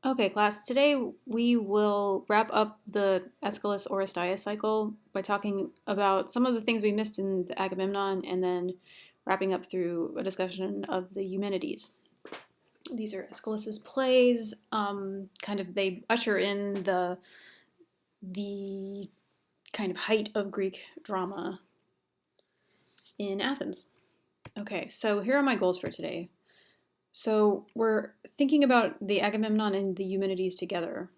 Okay, class. Today we will wrap up the Aeschylus Oresteia cycle by talking about some of the things we missed in the Agamemnon and then wrapping up through a discussion of the Eumenides. These are Aeschylus's plays. They usher in the kind of height of Greek drama in Athens. Okay, so here are my goals for today. So we're thinking about the Agamemnon and the Eumenides together.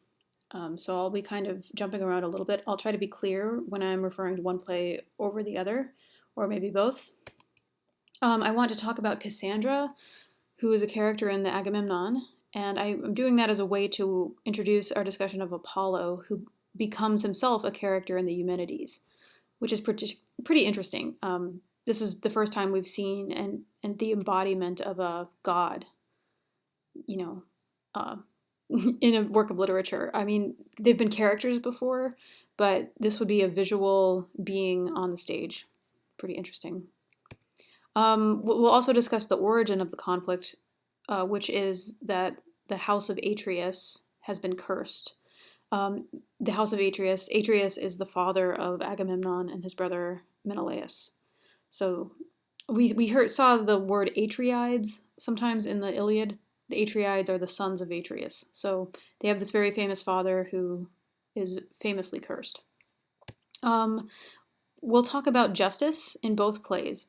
So I'll be kind of jumping around a little bit. I'll try to be clear when I'm referring to one play over the other, or maybe both. I want to talk about Cassandra, who is a character in the Agamemnon, and I'm doing that as a way to introduce our discussion of Apollo, who becomes himself a character in the Eumenides, which is pretty interesting. This is the first time we've seen and the embodiment of a god, you know, uh, in a work of literature. I mean, they've been characters before, but this would be a visual being on the stage. It's pretty interesting. We'll also discuss the origin of the conflict, which is that the house of Atreus has been cursed. The house of Atreus is the father of Agamemnon and his brother Menelaus. So we saw the word Atreides sometimes in the Iliad. The Atreides are the sons of Atreus. So they have this very famous father who is famously cursed. We'll talk about justice in both plays.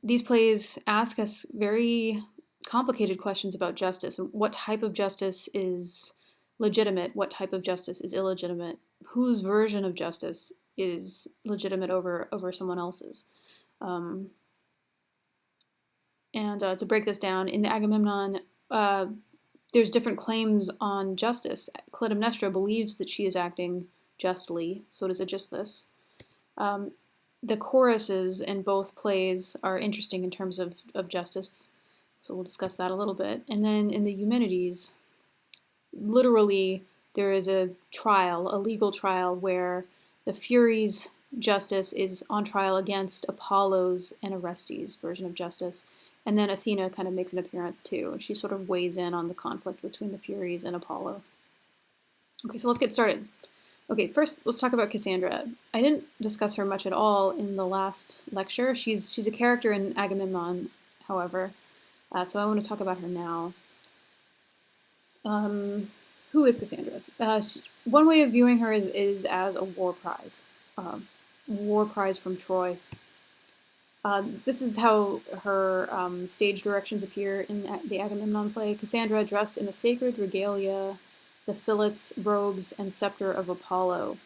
These plays ask us very complicated questions about justice. What type of justice is legitimate? What type of justice is illegitimate? Whose version of justice is legitimate over someone else's? To break this down, in the Agamemnon, there's different claims on justice. Clytemnestra believes that she is acting justly, so does Aegisthus. The choruses in both plays are interesting in terms of justice, so we'll discuss that a little bit. And then in the Eumenides, literally, there is a trial, a legal trial, where the Furies' justice is on trial against Apollo's and Orestes' version of justice. And then Athena kind of makes an appearance too. She sort of weighs in on the conflict between the Furies and Apollo. Okay, so let's get started. Okay, first let's talk about Cassandra. I didn't discuss her much at all in the last lecture. She's a character in Agamemnon, however, so I want to talk about her now. Who is Cassandra? One way of viewing her is as a war prize from Troy. This is how her stage directions appear in the Agamemnon play. Cassandra dressed in the sacred regalia, the fillets, robes, and scepter of Apollo.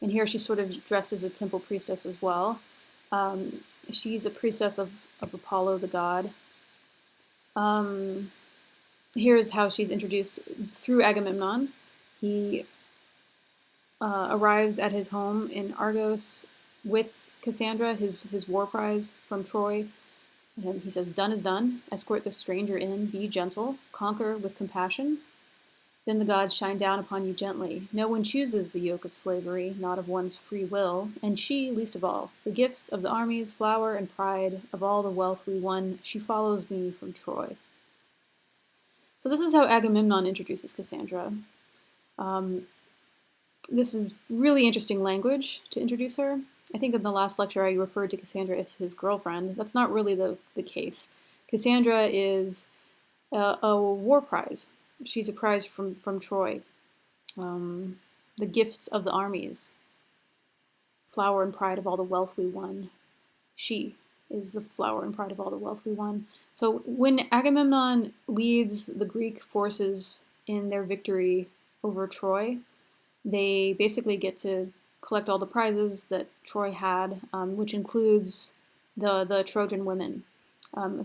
And here she's sort of dressed as a temple priestess as well. She's a priestess of Apollo, the god. Here's how she's introduced through Agamemnon. He arrives at his home in Argos with Cassandra, his war prize from Troy. And he says, "Done is done. Escort the stranger in. Be gentle. Conquer with compassion. Then the gods shine down upon you gently. No one chooses the yoke of slavery, not of one's free will, and she least of all. The gifts of the armies, flower and pride, of all the wealth we won, she follows me from Troy." So this is how Agamemnon introduces Cassandra. This is really interesting language to introduce her. I think in the last lecture I referred to Cassandra as his girlfriend. That's not really the case. Cassandra is a war prize. She's a prize from Troy. The gifts of the armies, flower and pride of all the wealth we won. She is the flower and pride of all the wealth we won. So when Agamemnon leads the Greek forces in their victory over Troy, they basically get to collect all the prizes that Troy had, which includes the Trojan women.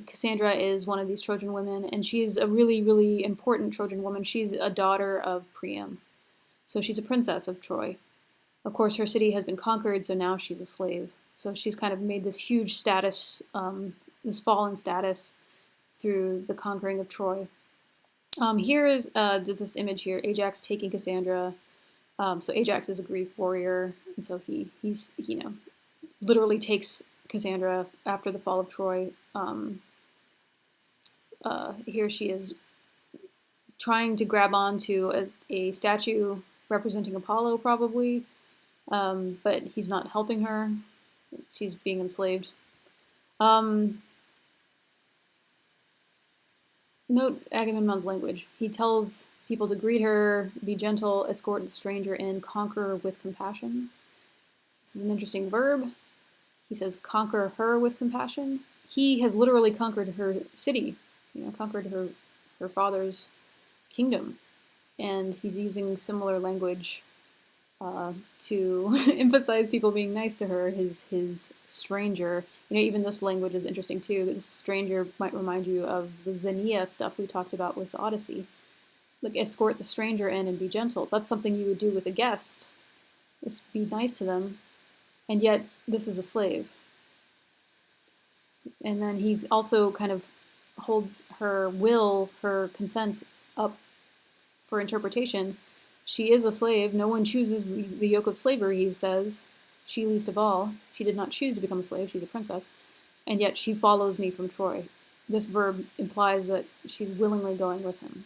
Cassandra is one of these Trojan women, and she's a really, really important Trojan woman. She's a daughter of Priam, so she's a princess of Troy. Of course, her city has been conquered, so now she's a slave. So she's kind of made this huge status, this fallen status, through the conquering of Troy. Here is this image here, Ajax taking Cassandra. So Ajax is a Greek warrior, and so he's literally takes Cassandra after the fall of Troy. Here she is trying to grab onto a statue representing Apollo, probably, but he's not helping her. She's being enslaved. Note Agamemnon's language. He tells people to greet her, be gentle, escort the stranger in, conquer with compassion. This is an interesting verb. He says, conquer her with compassion. He has literally conquered her city, conquered her father's kingdom. And he's using similar language to emphasize people being nice to her, his stranger. Even this language is interesting too. This stranger might remind you of the Xenia stuff we talked about with the Odyssey. Like, escort the stranger in and be gentle. That's something you would do with a guest. Just be nice to them. And yet, this is a slave. And then he's also kind of holds her will, her consent up for interpretation. She is a slave. No one chooses the yoke of slavery, he says. She least of all. She did not choose to become a slave. She's a princess. And yet she follows me from Troy. This verb implies that she's willingly going with him.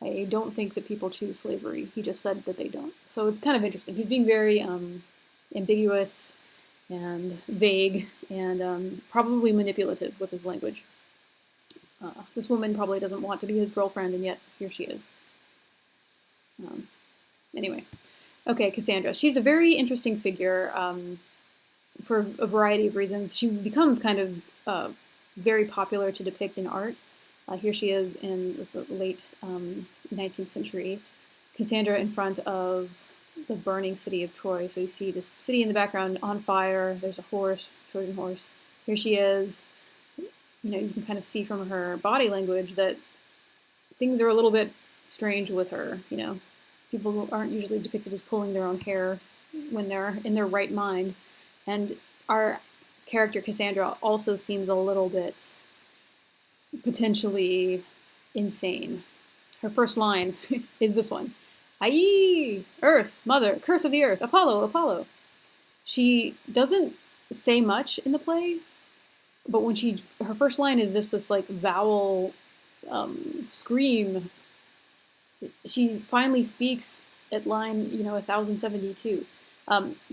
I don't think that people choose slavery. He just said that they don't. So it's kind of interesting. He's being very ambiguous and vague and probably manipulative with his language. This woman probably doesn't want to be his girlfriend, and yet here she is. Anyway, okay, Cassandra. She's a very interesting figure for a variety of reasons. She becomes kind of very popular to depict in art. Here she is in this late 19th century, Cassandra in front of the burning city of Troy. So you see this city in the background on fire. There's a horse, Trojan horse. Here she is. You can kind of see from her body language that things are a little bit strange with her. People aren't usually depicted as pulling their own hair when they're in their right mind. And our character Cassandra also seems a little bit potentially insane. Her first line is this one. Aye, Earth, Mother, curse of the earth, Apollo, Apollo. She doesn't say much in the play, but when her first line is just this like vowel scream. She finally speaks at line 1072.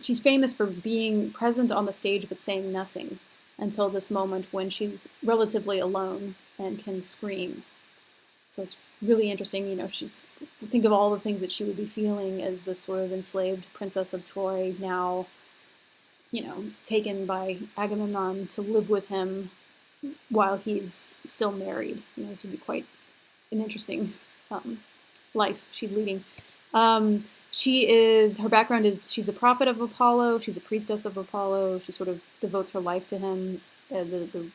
She's famous for being present on the stage but saying nothing until this moment when she's relatively alone and can scream. So it's really interesting. Think of all the things that she would be feeling as this sort of enslaved princess of Troy, now, taken by Agamemnon to live with him while he's still married. This would be quite an interesting life she's leading. Her background is she's a prophet of Apollo. She's a priestess of Apollo. She sort of devotes her life to him. The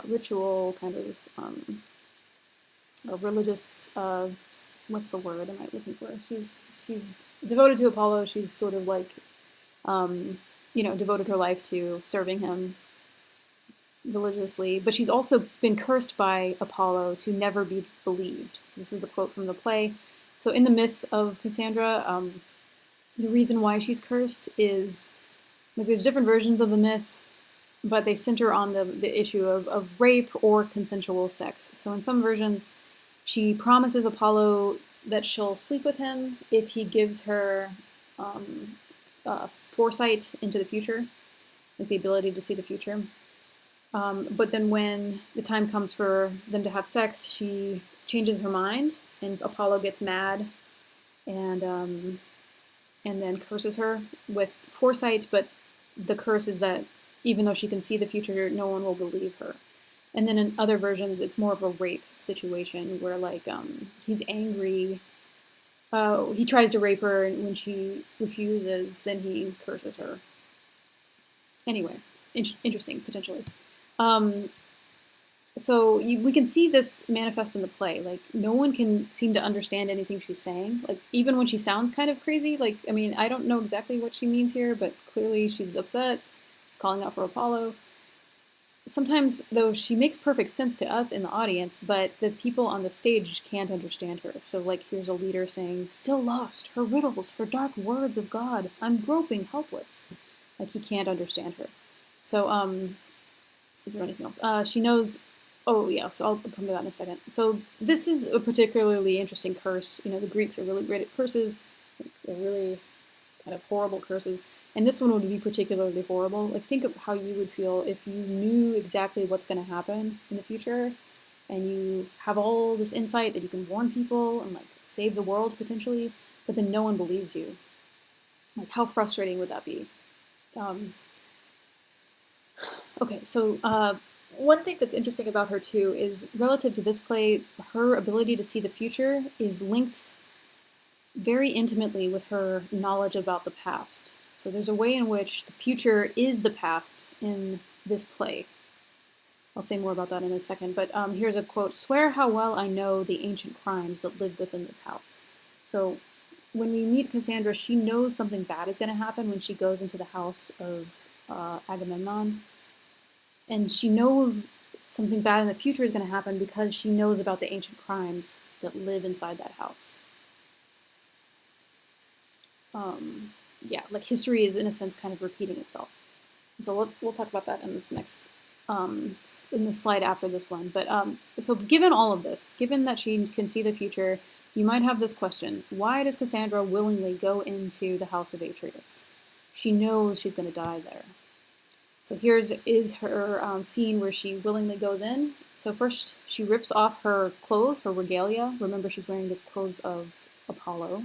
ritual kind of a religious, what's the word am I looking for? She's devoted to Apollo. She's sort of like, devoted her life to serving him religiously. But she's also been cursed by Apollo to never be believed. So this is the quote from the play. So in the myth of Cassandra, the reason why she's cursed is, there's different versions of the myth, but they center on the issue of rape or consensual sex. So in some versions, she promises Apollo that she'll sleep with him if he gives her foresight into the future, like the ability to see the future. But then when the time comes for them to have sex, she changes her mind, and Apollo gets mad and then curses her with foresight, but the curse is that even though she can see the future, no one will believe her. And then in other versions, it's more of a rape situation where, he's angry. He tries to rape her, and when she refuses, then he curses her. Anyway, interesting, potentially. So we can see this manifest in the play. No one can seem to understand anything she's saying. Even when she sounds kind of crazy. I don't know exactly what she means here, but clearly she's upset. She's calling out for Apollo. Sometimes, though, she makes perfect sense to us in the audience, but the people on the stage can't understand her. So, here's a leader saying, "Still lost, her riddles, her dark words of God. I'm groping, helpless." He can't understand her. So, is there anything else? She knows Oh yeah, so I'll come to that in a second. So this is a particularly interesting curse. The Greeks are really great at curses. They're really kind of horrible curses. And this one would be particularly horrible. Like, think of how you would feel if you knew exactly what's going to happen in the future, and you have all this insight that you can warn people and like save the world potentially, but then no one believes you. Like, how frustrating would that be? Um, okay, so one thing that's interesting about her too is relative to this play, her ability to see the future is linked very intimately with her knowledge about the past. So there's a way in which the future is the past in this play. I'll say more about that in a second, but here's a quote: "Swear how well I know the ancient crimes that lived within this house." So when we meet Cassandra, she knows something bad is going to happen when she goes into the house of Agamemnon, and she knows something bad in the future is going to happen because she knows about the ancient crimes that live inside that house. Yeah, like history is in a sense kind of repeating itself. And so we'll talk about that in this next, in the slide after this one. But so given all of this, given that she can see the future, you might have this question: why does Cassandra willingly go into the house of Atreus? She knows she's going to die there. So here's is her scene where she willingly goes in. So first she rips off her clothes, her regalia. Remember, she's wearing the clothes of Apollo,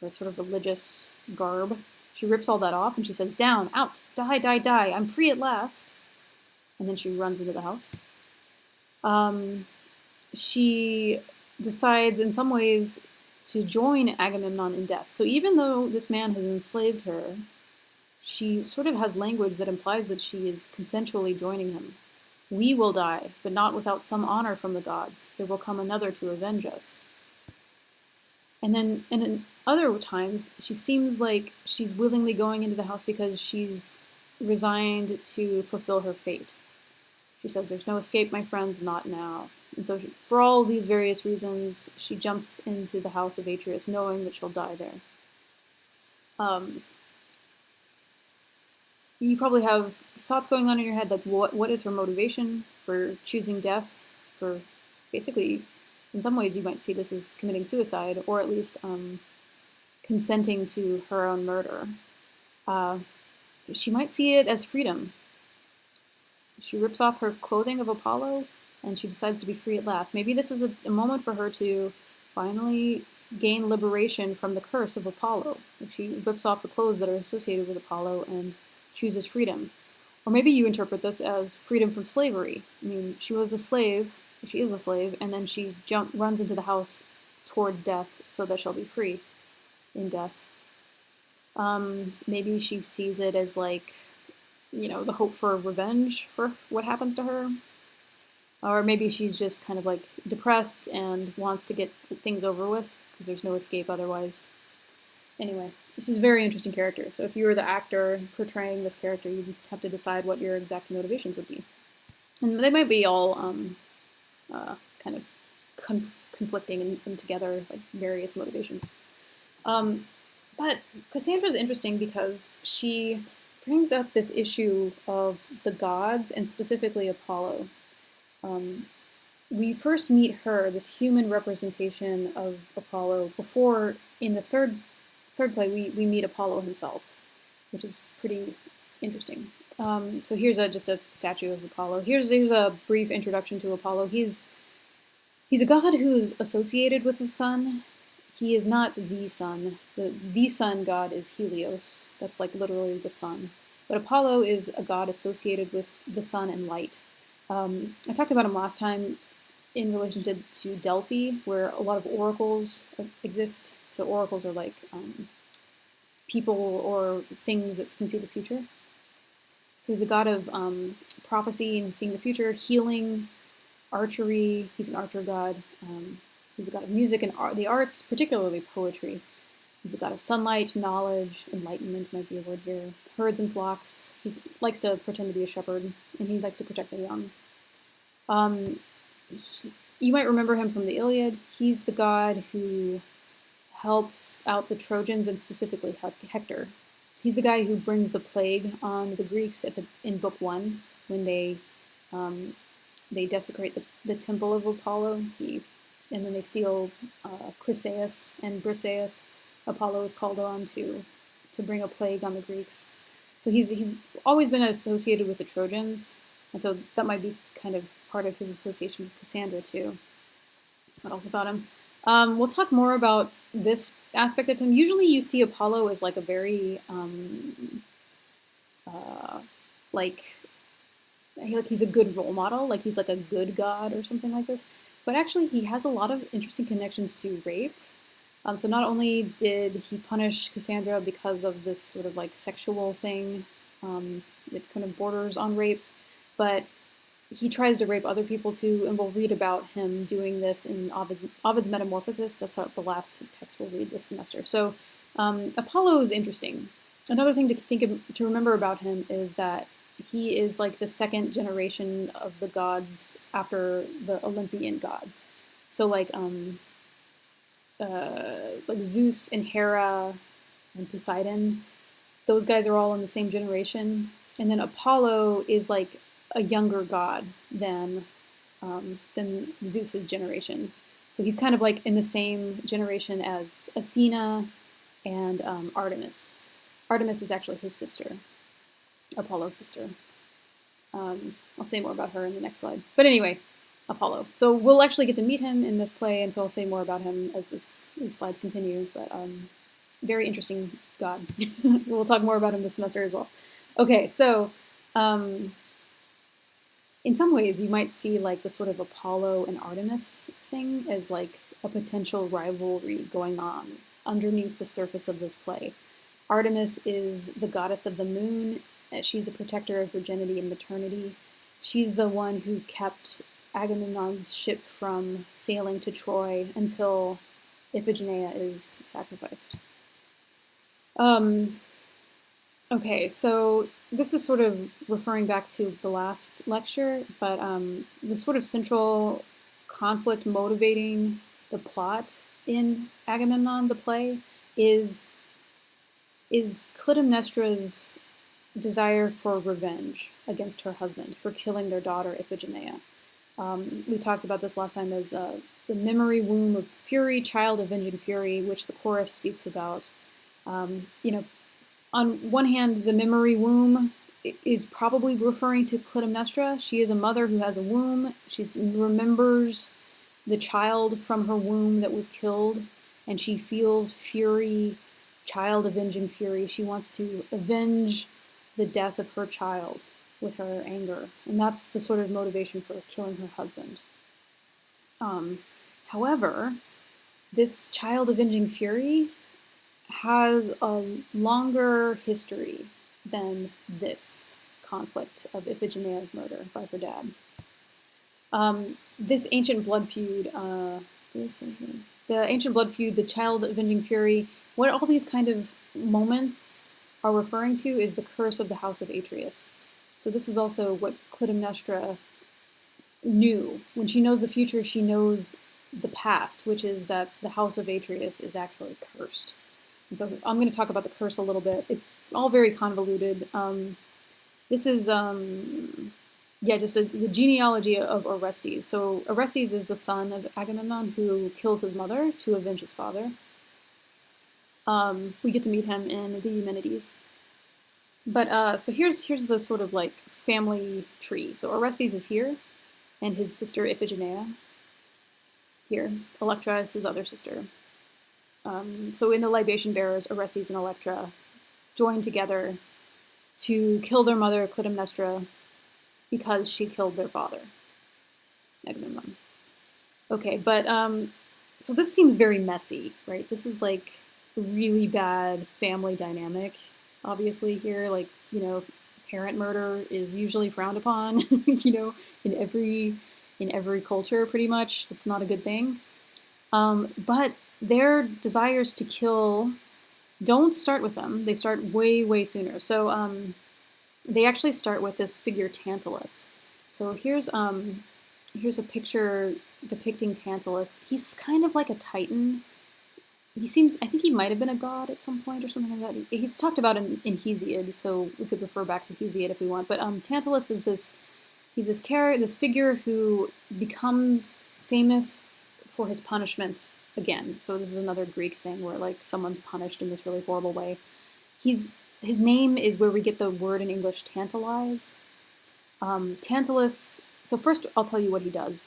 her sort of religious garb. She rips all that off and she says, "Down, out, die, die, die, I'm free at last." And then she runs into the house. She decides in some ways to join Agamemnon in death. So even though this man has enslaved her, she sort of has language that implies that she is consensually joining him. "We will die, but not without some honor from the gods. There will come another to avenge us." And then in other times, she seems like she's willingly going into the house because she's resigned to fulfill her fate. She says, "There's no escape, my friends, not now." And so for all these various reasons, she jumps into the house of Atreus knowing that she'll die there. You probably have thoughts going on in your head like, what is her motivation for choosing death? For basically, in some ways, you might see this as committing suicide, or at least consenting to her own murder. She might see it as freedom. She rips off her clothing of Apollo, and she decides to be free at last. Maybe this is a moment for her to finally gain liberation from the curse of Apollo. Like, she rips off the clothes that are associated with Apollo and chooses freedom. Or maybe you interpret this as freedom from slavery. I mean, she was a slave, she is a slave, and then she runs into the house towards death so that she'll be free in death. Maybe she sees it as like, the hope for revenge for what happens to her. Or maybe she's just kind of like depressed and wants to get things over with because there's no escape otherwise. Anyway, this is a very interesting character. So if you were the actor portraying this character, you'd have to decide what your exact motivations would be. And they might be all kind of conflicting and together, like various motivations. But Cassandra's interesting because she brings up this issue of the gods and specifically Apollo. We first meet her, this human representation of Apollo, before in the third play we meet Apollo himself, which is pretty interesting. So here's just a statue of Apollo. Here's a brief introduction to Apollo. He's a god who is associated with the sun. He is not the sun. The sun god is Helios. That's like literally the sun. But Apollo is a god associated with the sun and light. I talked about him last time in relation to Delphi, where a lot of oracles exist. So oracles are like people or things that can see the future. So he's the god of prophecy and seeing the future, healing, archery. He's an archer god. He's the god of music and the arts, particularly poetry. He's the god of sunlight, knowledge, enlightenment might be a word here, herds and flocks. He likes to pretend to be a shepherd, and he likes to protect the young. You might remember him from the Iliad. He's the god who helps out the Trojans, and specifically Hector. He's the guy who brings the plague on the Greeks in Book 1 when they They desecrate the temple of Apollo, and then they steal Chryseis and Briseis. Apollo is called on to bring a plague on the Greeks. So he's always been associated with the Trojans, and so that might be kind of part of his association with Cassandra too. What else about him? We'll talk more about this aspect of him. Usually you see Apollo as like a very, like he's a good role model, like he's like a good god or something like this. But actually he has a lot of interesting connections to rape. So not only did he punish Cassandra because of this sort of like sexual thing, it kind of borders on rape, but he tries to rape other people too, and we'll read about him doing this in Ovid's Metamorphosis. That's the last text we'll read this semester. So Apollo is interesting. Another thing to remember about him is that he is like the second generation of the gods after the Olympian gods. So like Zeus and Hera and Poseidon, those guys are all in the same generation. And then Apollo is like a younger god than Zeus's generation. So he's kind of like in the same generation as Athena and Artemis. Artemis is actually his sister, Apollo's sister. I'll say more about her in the next slide. But anyway, Apollo. So we'll actually get to meet him in this play, and so I'll say more about him as these slides continue. But very interesting god. We'll talk more about him this semester as well. Okay, so in some ways you might see like the sort of Apollo and Artemis thing as like a potential rivalry going on underneath the surface of this play. Artemis is the goddess of the moon. She's a protector of virginity and maternity. She's the one who kept Agamemnon's ship from sailing to Troy until Iphigenia is sacrificed. Okay, so this is sort of referring back to the last lecture, but the sort of central conflict motivating the plot in Agamemnon, the play, is Clytemnestra's desire for revenge against her husband for killing their daughter Iphigenia. We talked about this last time as the memory womb of fury, child avenging fury, which the chorus speaks about. On one hand, the memory womb is probably referring to Clytemnestra. She is a mother who has a womb. She remembers the child from her womb that was killed, and she feels fury, child avenging fury. She wants to avenge the death of her child with her anger, and that's the sort of motivation for killing her husband. However, this child avenging fury has a longer history than this conflict of Iphigenia's murder by her dad. This ancient blood feud, the ancient blood feud, the child avenging fury, what all these kind of moments are referring to is the curse of the house of Atreus. So this is also what Clytemnestra knew. When she knows the future, she knows the past, which is that the house of Atreus is actually cursed. And so I'm going to talk about the curse a little bit. It's all very convoluted. This is, just the genealogy of Orestes. So Orestes is the son of Agamemnon who kills his mother to avenge his father. We get to meet him in the Eumenides. But so here's the sort of like family tree. So Orestes is here, and his sister Iphigenia here. Electra is his other sister. So in the libation bearers, Orestes and Electra join together to kill their mother Clytemnestra because she killed their father, Agamemnon. Okay, but so this seems very messy, right? This is like a really bad family dynamic, obviously here. Like, parent murder is usually frowned upon, in every culture pretty much. It's not a good thing. But their desires to kill don't start with them. They start way, way sooner. So they actually start with this figure Tantalus. So here's a picture depicting Tantalus. He's kind of like a titan. I think he might have been a god at some point or something like that. He's talked about in Hesiod, so we could refer back to Hesiod if we want. But Tantalus is this He's this figure who becomes famous for his punishment again. So this is another Greek thing where like someone's punished in this really horrible way. His name is where we get the word in English tantalize. Tantalus. So first, I'll tell you what he does.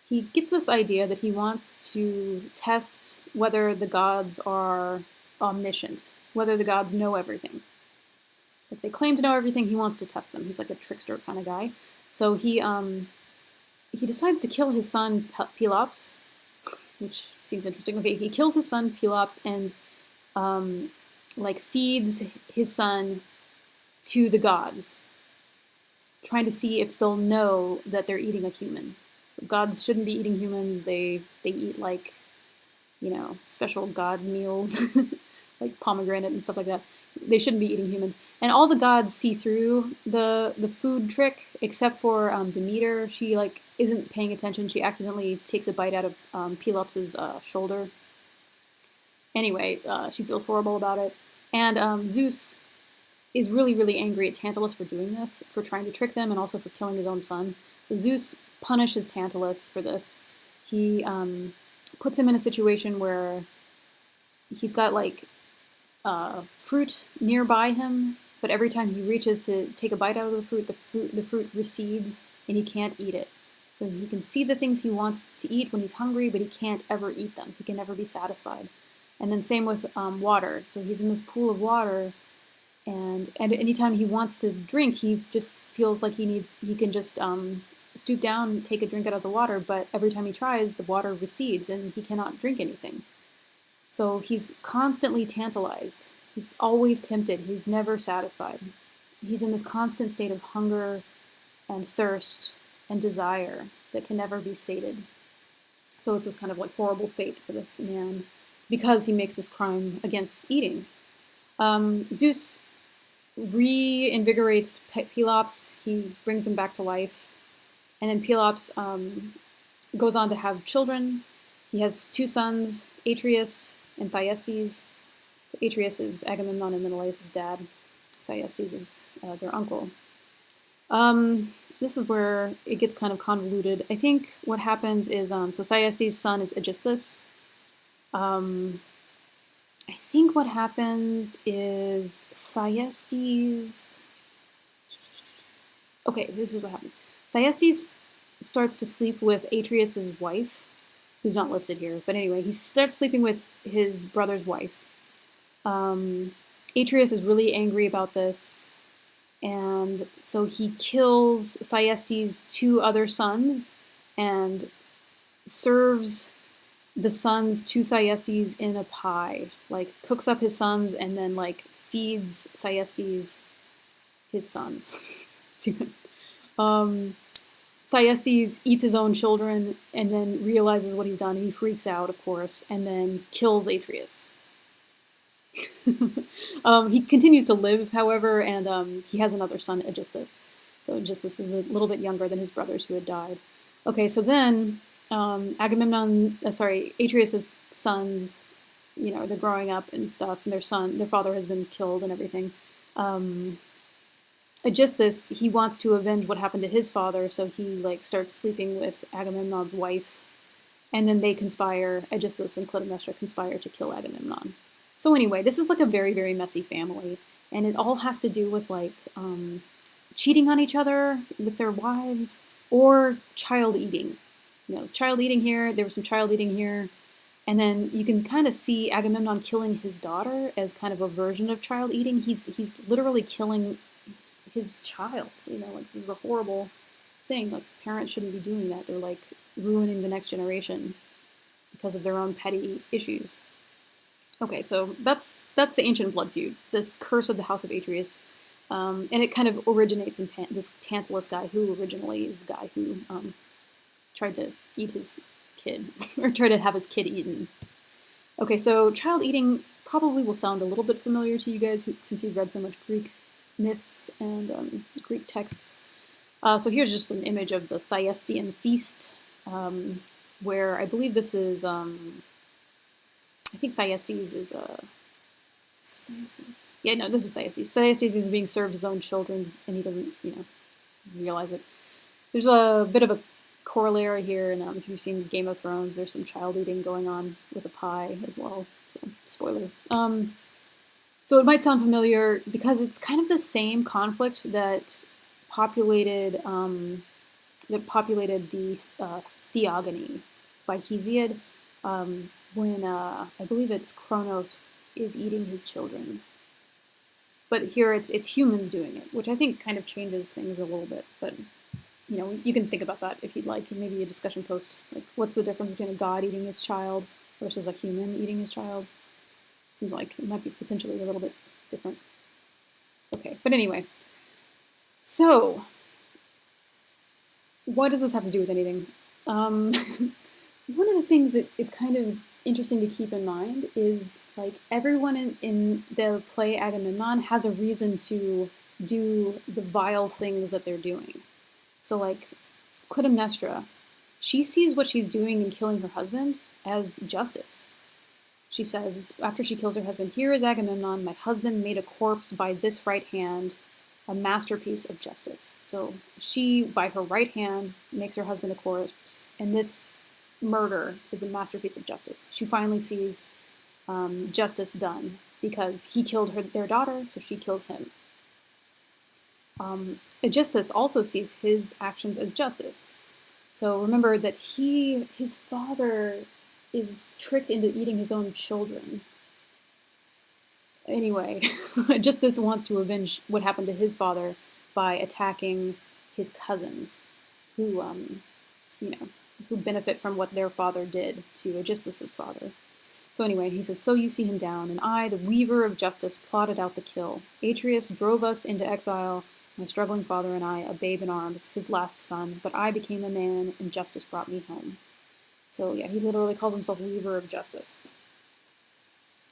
He gets this idea that he wants to test whether the gods are omniscient, whether the gods know everything. If they claim to know everything, he wants to test them. He's like a trickster kind of guy. So he decides to kill his son Pelops, which seems interesting. Okay, he kills his son Pelops and like feeds his son to the gods, trying to see if they'll know that they're eating a human. Gods shouldn't be eating humans. They eat like, you know, special god meals, like pomegranate and stuff like that. They shouldn't be eating humans. And all the gods see through the food trick, except for Demeter. She like isn't paying attention. She accidentally takes a bite out of Pelops's shoulder. Anyway, she feels horrible about it. And Zeus is really, really angry at Tantalus for doing this, for trying to trick them, and also for killing his own son. So Zeus punishes Tantalus for this. He puts him in a situation where he's got like fruit nearby him, but every time he reaches to take a bite out of the fruit recedes and he can't eat it. So he can see the things he wants to eat when he's hungry, but he can't ever eat them. He can never be satisfied. And then same with water. So he's in this pool of water, and anytime he wants to drink, he just feels like he can just stoop down and take a drink out of the water, but every time he tries, the water recedes and he cannot drink anything. So he's constantly tantalized. He's always tempted. He's never satisfied. He's in this constant state of hunger and thirst and desire that can never be sated. So it's this kind of like horrible fate for this man because he makes this crime against eating. Zeus reinvigorates Pelops. He brings him back to life. And then Pelops goes on to have children. He has two sons, Atreus and Thyestes. So Atreus is Agamemnon and Menelaus' dad. Thyestes is their uncle. This is where it gets kind of convoluted. I think what happens is, so Thyestes' son is Aegisthus. I think what happens is Thyestes... Okay, this is what happens. Thyestes starts to sleep with Atreus' wife, who's not listed here. But anyway, he starts sleeping with his brother's wife. Atreus is really angry about this, and so he kills Thyestes' two other sons and serves the sons to Thyestes in a pie. Like, cooks up his sons and then, like, feeds Thyestes his sons. Thyestes eats his own children and then realizes what he's done, and he freaks out, of course, and then kills Atreus. He continues to live, however, and he has another son, Aegisthus. So Aegisthus is a little bit younger than his brothers who had died. Okay, so then Atreus' sons, you know, they're growing up and stuff, and their father has been killed and everything. Aegisthus, he wants to avenge what happened to his father, so he like starts sleeping with Agamemnon's wife, and then they conspire, Aegisthus and Clytemnestra conspire to kill Agamemnon. So anyway, this is like a very, very messy family, and it all has to do with like cheating on each other with their wives, or child eating. You know, child eating here, there was some child eating here, and then you can kind of see Agamemnon killing his daughter as kind of a version of child eating. He's literally killing his child, you know, like this is a horrible thing. Like, parents shouldn't be doing that. They're like ruining the next generation because of their own petty issues. Okay, so that's the ancient blood feud, this curse of the House of Atreus, and it kind of originates in this Tantalus guy, who originally is the guy who tried to eat his kid, or tried to have his kid eaten. Okay, so child eating probably will sound a little bit familiar to you guys since you've read so much Greek myth and Greek texts. So here's just an image of the Thyestean feast, where I believe this is, I think Thyestes is, is this Thyestes? Yeah, no, this is Thyestes. Thyestes is being served his own children, and he doesn't, you know, realize it. There's a bit of a corollary here, and if you've seen Game of Thrones, there's some child eating going on with a pie as well. So, spoiler. So it might sound familiar because it's kind of the same conflict that populated the Theogony by Hesiod, when I believe it's Kronos is eating his children. But here it's humans doing it, which I think kind of changes things a little bit. But you know, you can think about that if you'd like. Maybe a discussion post, like what's the difference between a god eating his child versus a human eating his child? Seems like it might be potentially a little bit different. Okay, but anyway. So, what does this have to do with anything? One of the things that it's kind of interesting to keep in mind is like everyone in the play Agamemnon has a reason to do the vile things that they're doing. So like Clytemnestra, she sees what she's doing in killing her husband as justice. She says, after she kills her husband, "Here is Agamemnon, my husband made a corpse by this right hand, a masterpiece of justice." So she, by her right hand, makes her husband a corpse, and this murder is a masterpiece of justice. She finally sees justice done because he killed their daughter, so she kills him. Aegisthus also sees his actions as justice. So remember that his father is tricked into eating his own children. Anyway, Aegisthus wants to avenge what happened to his father by attacking his cousins, who who benefit from what their father did to Aegisthus's father. So anyway, he says, "So you see him down, and I, the weaver of justice, plotted out the kill. Atreus drove us into exile, my struggling father and I, a babe in arms, his last son, but I became a man, and justice brought me home." So yeah, he literally calls himself weaver of justice.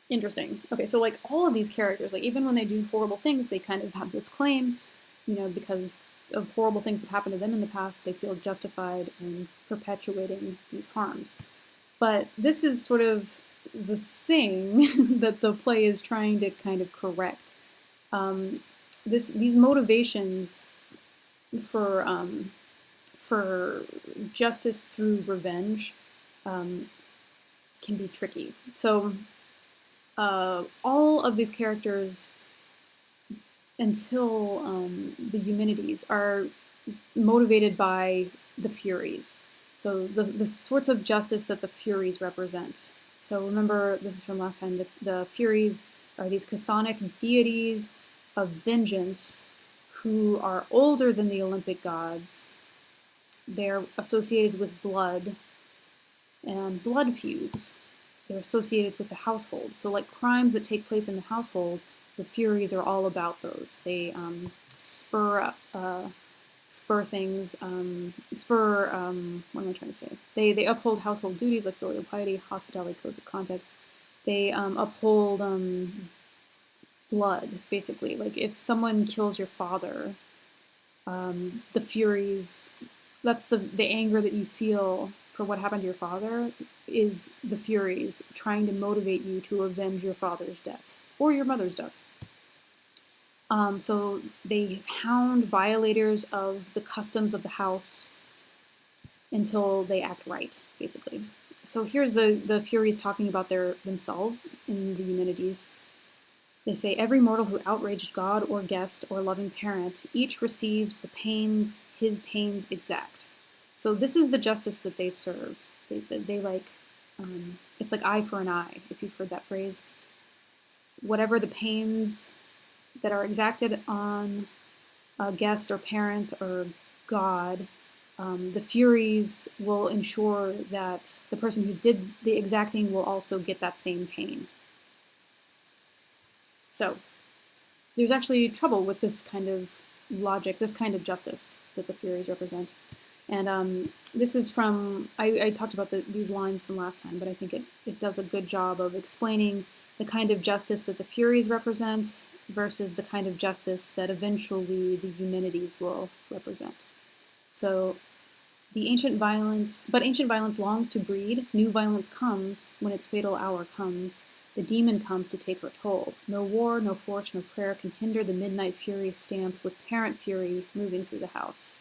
Interesting. Okay, so like all of these characters, like even when they do horrible things, they kind of have this claim, because of horrible things that happened to them in the past, they feel justified in perpetuating these harms. But this is sort of the thing that the play is trying to kind of correct. These motivations for justice through revenge can be tricky. So all of these characters until the Eumenides are motivated by the Furies. So the sorts of justice that the Furies represent. So remember, this is from last time, the Furies are these chthonic deities of vengeance who are older than the Olympic gods. They're associated with blood and blood feuds. They're associated with the household. So like crimes that take place in the household, the Furies are all about those. They spur things, what am I trying to say? They uphold household duties like filial piety, hospitality, codes of conduct. They uphold blood, basically. Like if someone kills your father, the Furies, that's the anger that you feel for what happened to your father is the Furies trying to motivate you to avenge your father's death or your mother's death. So they hound violators of the customs of the house until they act right, basically. So here's the Furies talking about themselves in the Eumenides. They say, "Every mortal who outraged God or guest or loving parent, each receives the pains his pains exact." So this is the justice that they serve. They like, it's like eye for an eye, if you've heard that phrase. Whatever the pains that are exacted on a guest or parent or God, the Furies will ensure that the person who did the exacting will also get that same pain. So there's actually trouble with this kind of logic, this kind of justice that the Furies represent. And this is from, I talked about these lines from last time, but I think it does a good job of explaining the kind of justice that the Furies represent versus the kind of justice that eventually the Eumenides will represent. So ancient violence longs to breed, new violence comes when its fatal hour comes. The demon comes to take her toll. No war, no force, no prayer can hinder the midnight fury stamped with parent fury moving through the house.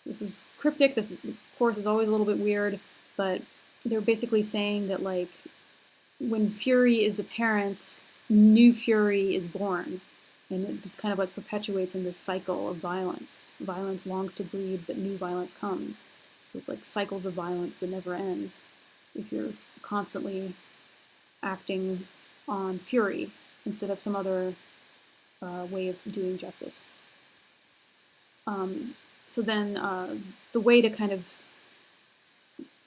This is cryptic. This is, of course, is always a little bit weird, but they're basically saying that like when fury is the parent, new fury is born. And it just kind of like perpetuates in this cycle of violence. Violence longs to breed, but new violence comes. So it's like cycles of violence that never end if you're constantly acting on fury instead of some other way of doing justice. So then the way to kind of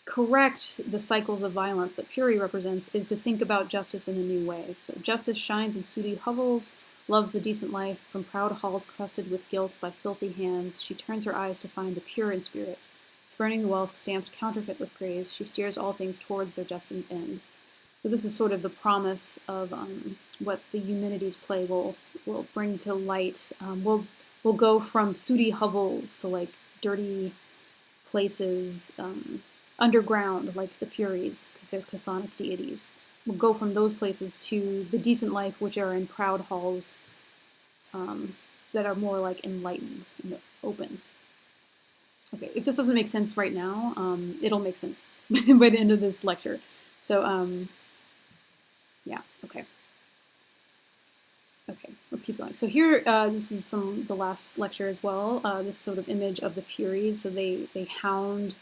correct the cycles of violence that fury represents is to think about justice in a new way. So justice shines in sooty hovels, loves the decent life, from proud halls crusted with guilt by filthy hands, she turns her eyes to find the pure in spirit. Spurning the wealth stamped counterfeit with praise, she steers all things towards their destined end. So this is sort of the promise of what the Eumenides play will bring to light. We'll go from sooty hovels, so like dirty places, underground, like the Furies, because they're chthonic deities. We'll go from those places to the decent life, which are in proud halls that are more like enlightened and open. Okay, if this doesn't make sense right now, it'll make sense by the end of this lecture. So, yeah, okay. Okay, let's keep going. So here, this is from the last lecture as well, this sort of image of the Furies. So they hound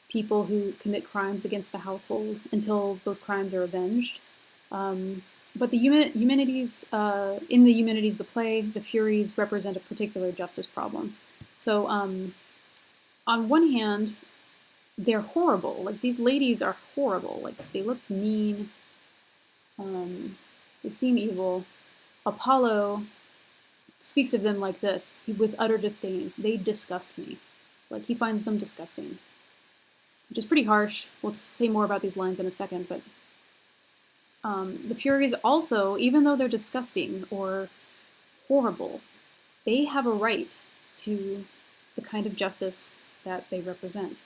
people who commit crimes against the household until those crimes are avenged. But the Eumenides, in the Eumenides, the play, the Furies represent a particular justice problem. So on one hand, they're horrible. Like, these ladies are horrible. Like, they look mean. They seem evil. Apollo speaks of them like this, with utter disdain. They disgust me. Like, he finds them disgusting. Which is pretty harsh. We'll say more about these lines in a second, but the Furies also, even though they're disgusting or horrible, they have a right to the kind of justice that they represent.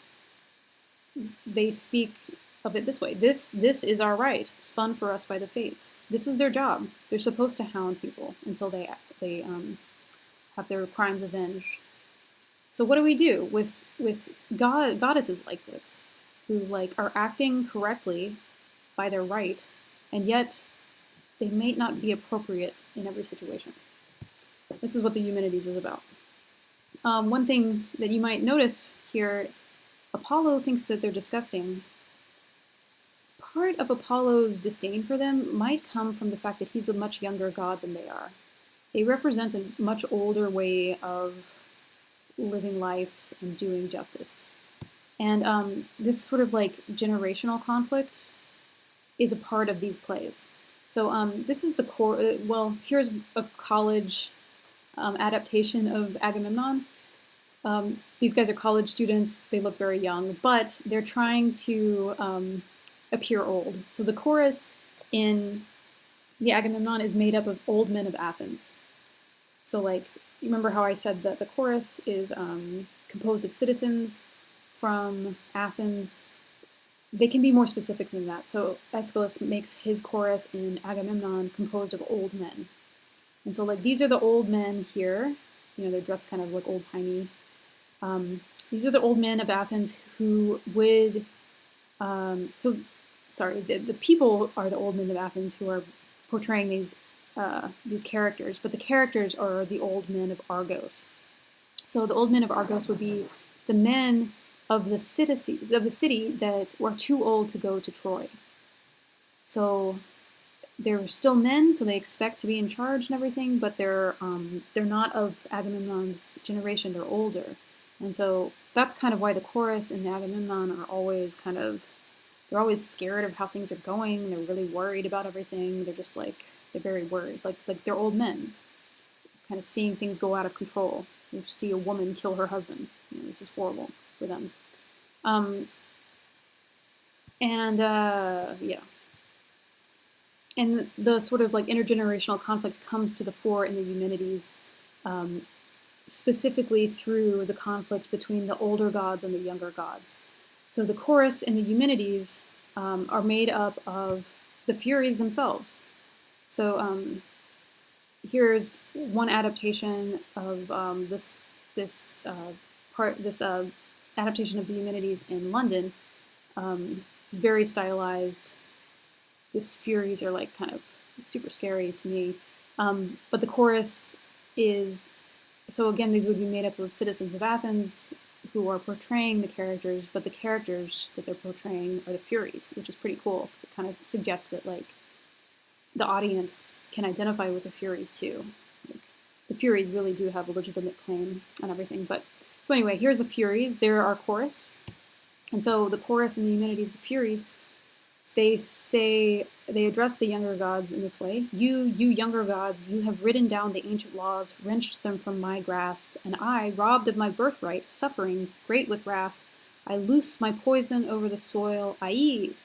They speak of it this way: this is our right, spun for us by the fates. This is their job. They're supposed to hound people until they have their crimes avenged. So what do we do with goddesses like this, who like are acting correctly by their right, and yet they may not be appropriate in every situation? This is what the Eumenides is about. One thing that you might notice here, Apollo thinks that they're disgusting. Part of Apollo's disdain for them might come from the fact that he's a much younger god than they are. They represent a much older way of living life and doing justice. And this sort of like generational conflict is a part of these plays. So this is the core, well, here's a college adaptation of Agamemnon. These guys are college students, they look very young, but they're trying to appear old. So the chorus in the Agamemnon is made up of old men of Athens. So like, you remember how I said that the chorus is composed of citizens from Athens? They can be more specific than that. So Aeschylus makes his chorus in Agamemnon composed of old men. And so like, these are the old men here. You know, they're dressed kind of like old-timey. These are the old men of Athens who would, the people are the old men of Athens who are portraying these characters, but the characters are the old men of Argos. So the old men of Argos would be the men of the city that were too old to go to Troy. So they're still men, so they expect to be in charge and everything, but they're not of Agamemnon's generation. They're older, and so that's kind of why the chorus and the Agamemnon are always they're always scared of how things are going. They're really worried about everything. They're just like, they're very worried, like they're old men, kind of seeing things go out of control. You see a woman kill her husband. You know, this is horrible for them. Yeah. And the sort of like intergenerational conflict comes to the fore in the Eumenides, specifically through the conflict between the older gods and the younger gods. So the chorus in the Eumenides are made up of the Furies themselves. So here's one adaptation of this adaptation of the Eumenides in London, very stylized. These Furies are like kind of super scary to me. But the chorus is, so again, these would be made up of citizens of Athens who are portraying the characters, but the characters that they're portraying are the Furies, which is pretty cool because it kind of suggests that like the audience can identify with the Furies too. Like, the Furies really do have a legitimate claim and everything. But so anyway, here's the Furies. They're our chorus. And so the chorus in the Eumenides, the Furies, they address the younger gods in this way. You younger gods, you have ridden down the ancient laws, wrenched them from my grasp, and I, robbed of my birthright, suffering, great with wrath, I loose my poison over the soil, i.e.,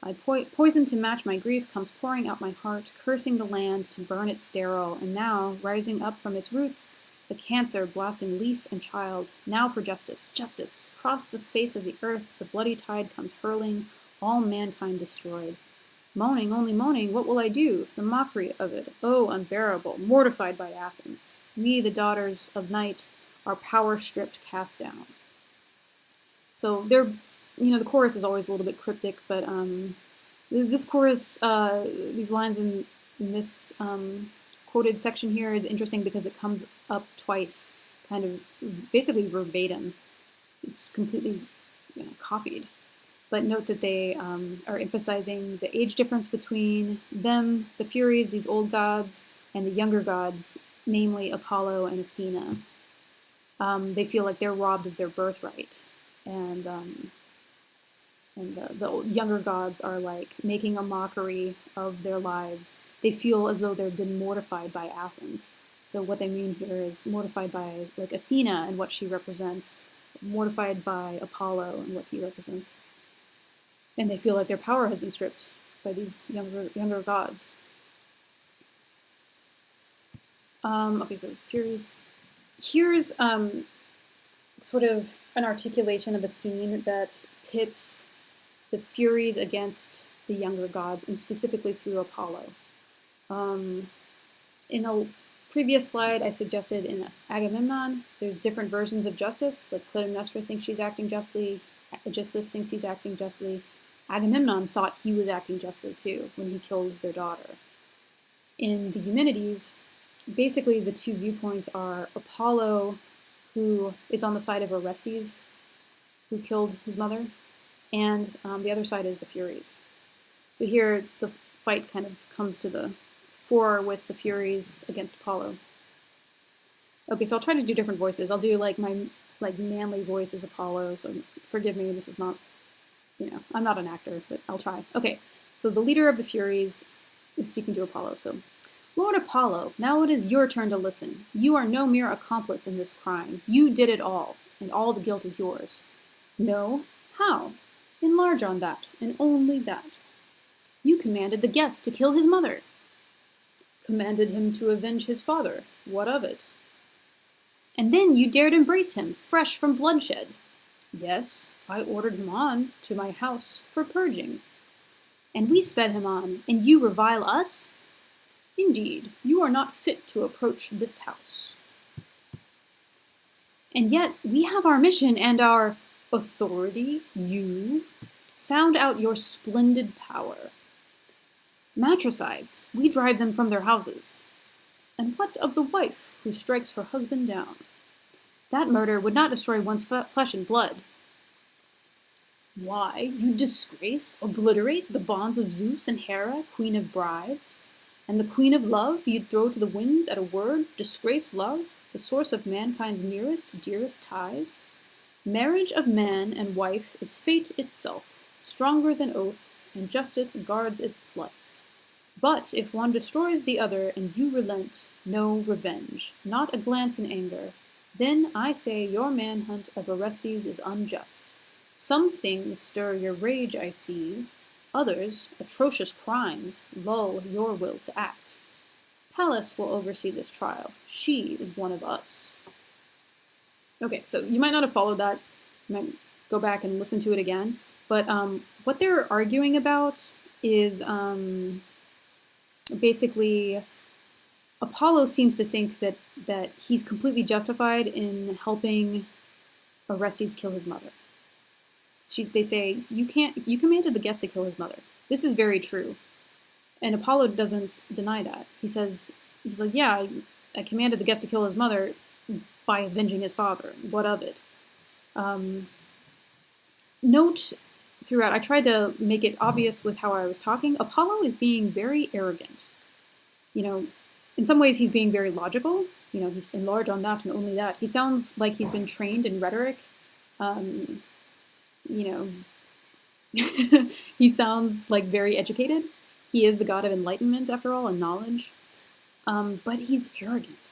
my poison to match my grief comes pouring out my heart, cursing the land to burn it sterile, and now, rising up from its roots, the cancer blasting leaf and child, now for justice, justice, across the face of the earth, the bloody tide comes hurling, all mankind destroyed. Moaning, only moaning, what will I do? The mockery of it, oh, unbearable, mortified by Athens. We, the daughters of night, our power stripped, cast down. So the chorus is always a little bit cryptic, but this chorus, these lines in this quoted section here is interesting because it comes up twice, kind of basically verbatim. It's completely copied. But note that they are emphasizing the age difference between them, the Furies, these old gods, and the younger gods, namely Apollo and Athena. They feel like they're robbed of their birthright. And the younger gods are like making a mockery of their lives. They feel as though they've been mortified by Athens. So what they mean here is mortified by like Athena and what she represents, mortified by Apollo and what he represents. And they feel like their power has been stripped by these younger gods. Okay, so Furies. Here's sort of an articulation of a scene that pits the Furies against the younger gods, and specifically through Apollo. In a previous slide, I suggested in Agamemnon, there's different versions of justice. Like Clytemnestra thinks she's acting justly, Aegisthus thinks he's acting justly. Agamemnon thought he was acting justly too when he killed their daughter. In the Eumenides, basically the two viewpoints are Apollo, who is on the side of Orestes, who killed his mother, and the other side is the Furies. So here the fight kind of comes to the fore with the Furies against Apollo. Okay, so I'll try to do different voices. I'll do like my manly voice as Apollo, so forgive me, this is not, I'm not an actor, but I'll try. Okay, so the leader of the Furies is speaking to Apollo, so Lord Apollo, now it is your turn to listen. You are no mere accomplice in this crime. You did it all, and all the guilt is yours. No? How? Enlarge on that, and only that. You commanded the guest to kill his mother. Commanded him to avenge his father. What of it? And then you dared embrace him, fresh from bloodshed. Yes, I ordered him on to my house for purging. And we sped him on, and you revile us? Indeed, you are not fit to approach this house. And yet we have our mission and our authority, you. Sound out your splendid power. Matricides, we drive them from their houses. And what of the wife who strikes her husband down? That murder would not destroy one's flesh and blood. Why, you disgrace, obliterate the bonds of Zeus and Hera, queen of brides? And the queen of love you'd throw to the winds at a word, disgrace love, the source of mankind's nearest, dearest ties? Marriage of man and wife is fate itself, stronger than oaths, and justice guards its life. But if one destroys the other and you relent, no revenge, not a glance in anger, then I say your manhunt of Orestes is unjust. Some things stir your rage, I see. Others, atrocious crimes, lull your will to act. Pallas will oversee this trial. She is one of us. Okay, so you might not have followed that. You might go back and listen to it again. But what they're arguing about is basically Apollo seems to think that he's completely justified in helping Orestes kill his mother. They say, you commanded the guest to kill his mother. This is very true. And Apollo doesn't deny that. He's like, yeah, I commanded the guest to kill his mother by avenging his father. What of it? Note throughout, I tried to make it obvious with how I was talking, Apollo is being very arrogant. In some ways he's being very logical. He's enlarged on that and only that. He sounds like he's been trained in rhetoric. He sounds like very educated. He is the god of enlightenment, after all, and knowledge. But he's arrogant.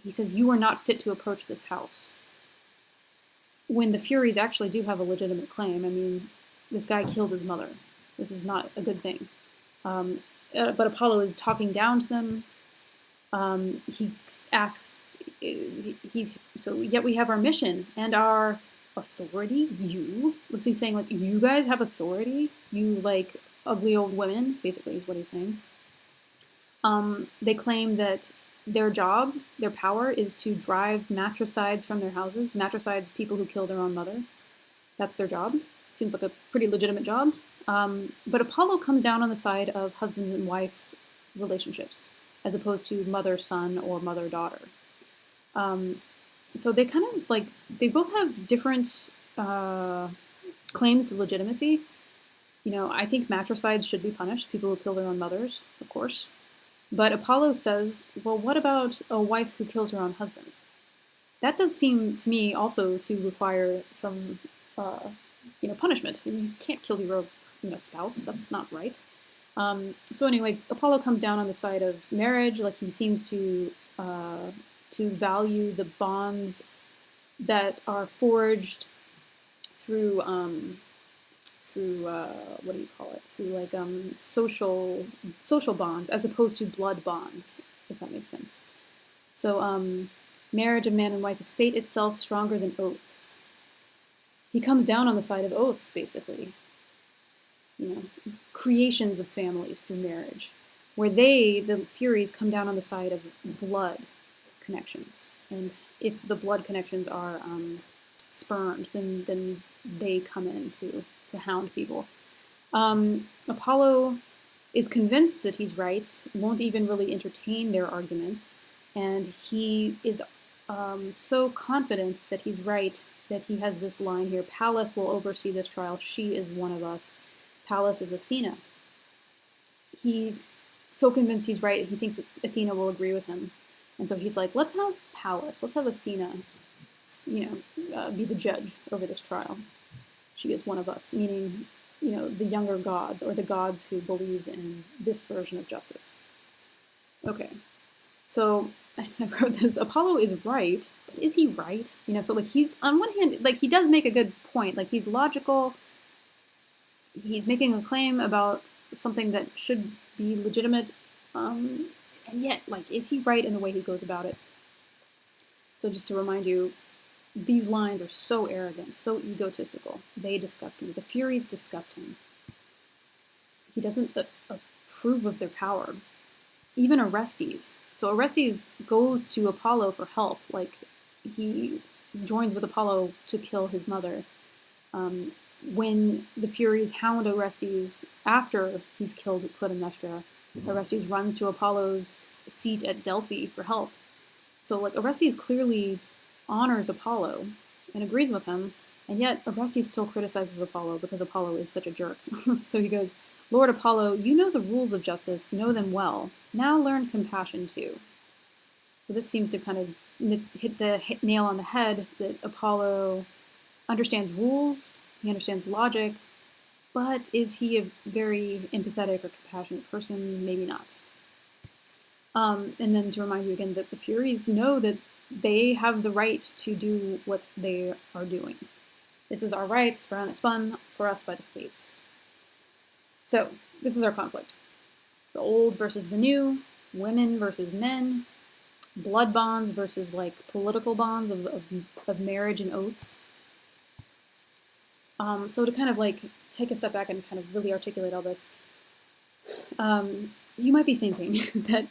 He says, you are not fit to approach this house. When the Furies actually do have a legitimate claim. This guy killed his mother. This is not a good thing. But Apollo is talking down to them. He asks, so yet we have our mission and our authority. So he's saying, you guys have authority? You, ugly old women, basically, is what he's saying. They claim that their job, their power, is to drive matricides from their houses. Matricides, people who kill their own mother. That's their job. Seems like a pretty legitimate job. But Apollo comes down on the side of husband and wife relationships, as opposed to mother-son or mother-daughter. So they kind of, they both have different claims to legitimacy. I think matricides should be punished, people who kill their own mothers, of course. But Apollo says, well, what about a wife who kills her own husband? That does seem to me also to require some, punishment. You can't kill your own, spouse. That's not right. So anyway, Apollo comes down on the side of marriage. He seems to value the bonds that are forged through what do you call it? Through social bonds as opposed to blood bonds, if that makes sense. So marriage of man and wife is fate itself, stronger than oaths. He comes down on the side of oaths, basically. Creations of families through marriage, where the Furies, come down on the side of blood connections. And if the blood connections are spurned, then they come in to hound people. Apollo is convinced that he's right, won't even really entertain their arguments, and he is so confident that he's right that he has this line here, Pallas will oversee this trial, she is one of us. Pallas is Athena. He's so convinced he's right, he thinks Athena will agree with him. And so he's like, let's have Pallas, let's have Athena, be the judge over this trial. She is one of us, meaning, the younger gods, or the gods who believe in this version of justice. Okay, so I wrote this, Apollo is right, but is he right? So he's, on one hand, he does make a good point, he's logical, he's making a claim about something that should be legitimate, and yet, is he right in the way he goes about it? So just to remind you, these lines are so arrogant, so egotistical. They disgust me. The Furies disgust him. He doesn't approve of their power. Even Orestes. So Orestes goes to Apollo for help. He joins with Apollo to kill his mother. When the Furies hound Orestes after he's killed Clytemnestra, Orestes runs to Apollo's seat at Delphi for help. So Orestes clearly honors Apollo and agrees with him, and yet Orestes still criticizes Apollo because Apollo is such a jerk. So he goes, Lord Apollo, you know the rules of justice, know them well. Now learn compassion too. So this seems to kind of hit the nail on the head that Apollo understands rules, he understands logic, but is he a very empathetic or compassionate person? Maybe not. And then to remind you again that the Furies know that they have the right to do what they are doing. This is our right, spun for us by the fates. So, this is our conflict. The old versus the new, women versus men, blood bonds versus political bonds of marriage and oaths. So to kind of take a step back and kind of really articulate all this, you might be thinking that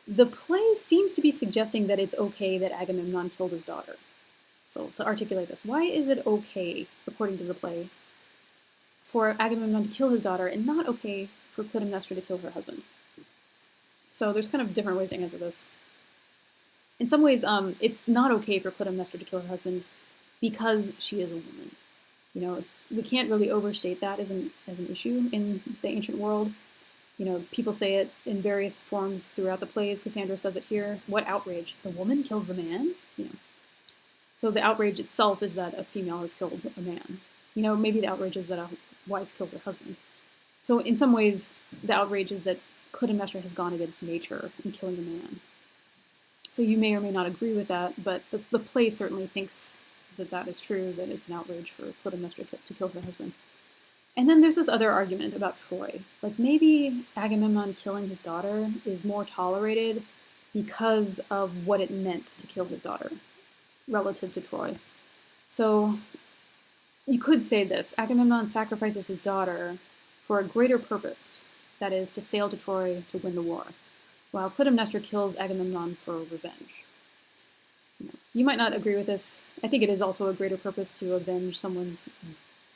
the play seems to be suggesting that it's okay that Agamemnon killed his daughter. So to articulate this, why is it okay, according to the play, for Agamemnon to kill his daughter and not okay for Clytemnestra to kill her husband? So there's kind of different ways to answer this. In some ways, it's not okay for Clytemnestra to kill her husband because she is a woman. You know, we can't really overstate that as an issue in the ancient world. You know, people say it in various forms throughout the plays. Cassandra says it here. What outrage! The woman kills the man? You know. So the outrage itself is that a female has killed a man. You know, maybe the outrage is that a wife kills her husband. So in some ways, the outrage is that Clytemnestra has gone against nature in killing a man. So you may or may not agree with that, but the play certainly thinks that that is true, that it's an outrage for Clytemnestra to kill her husband. And then there's this other argument about Troy. Like maybe Agamemnon killing his daughter is more tolerated because of what it meant to kill his daughter relative to Troy. So you could say this: Agamemnon sacrifices his daughter for a greater purpose, that is, to sail to Troy to win the war, while Clytemnestra kills Agamemnon for revenge. You might not agree with this. I think it is also a greater purpose to avenge someone's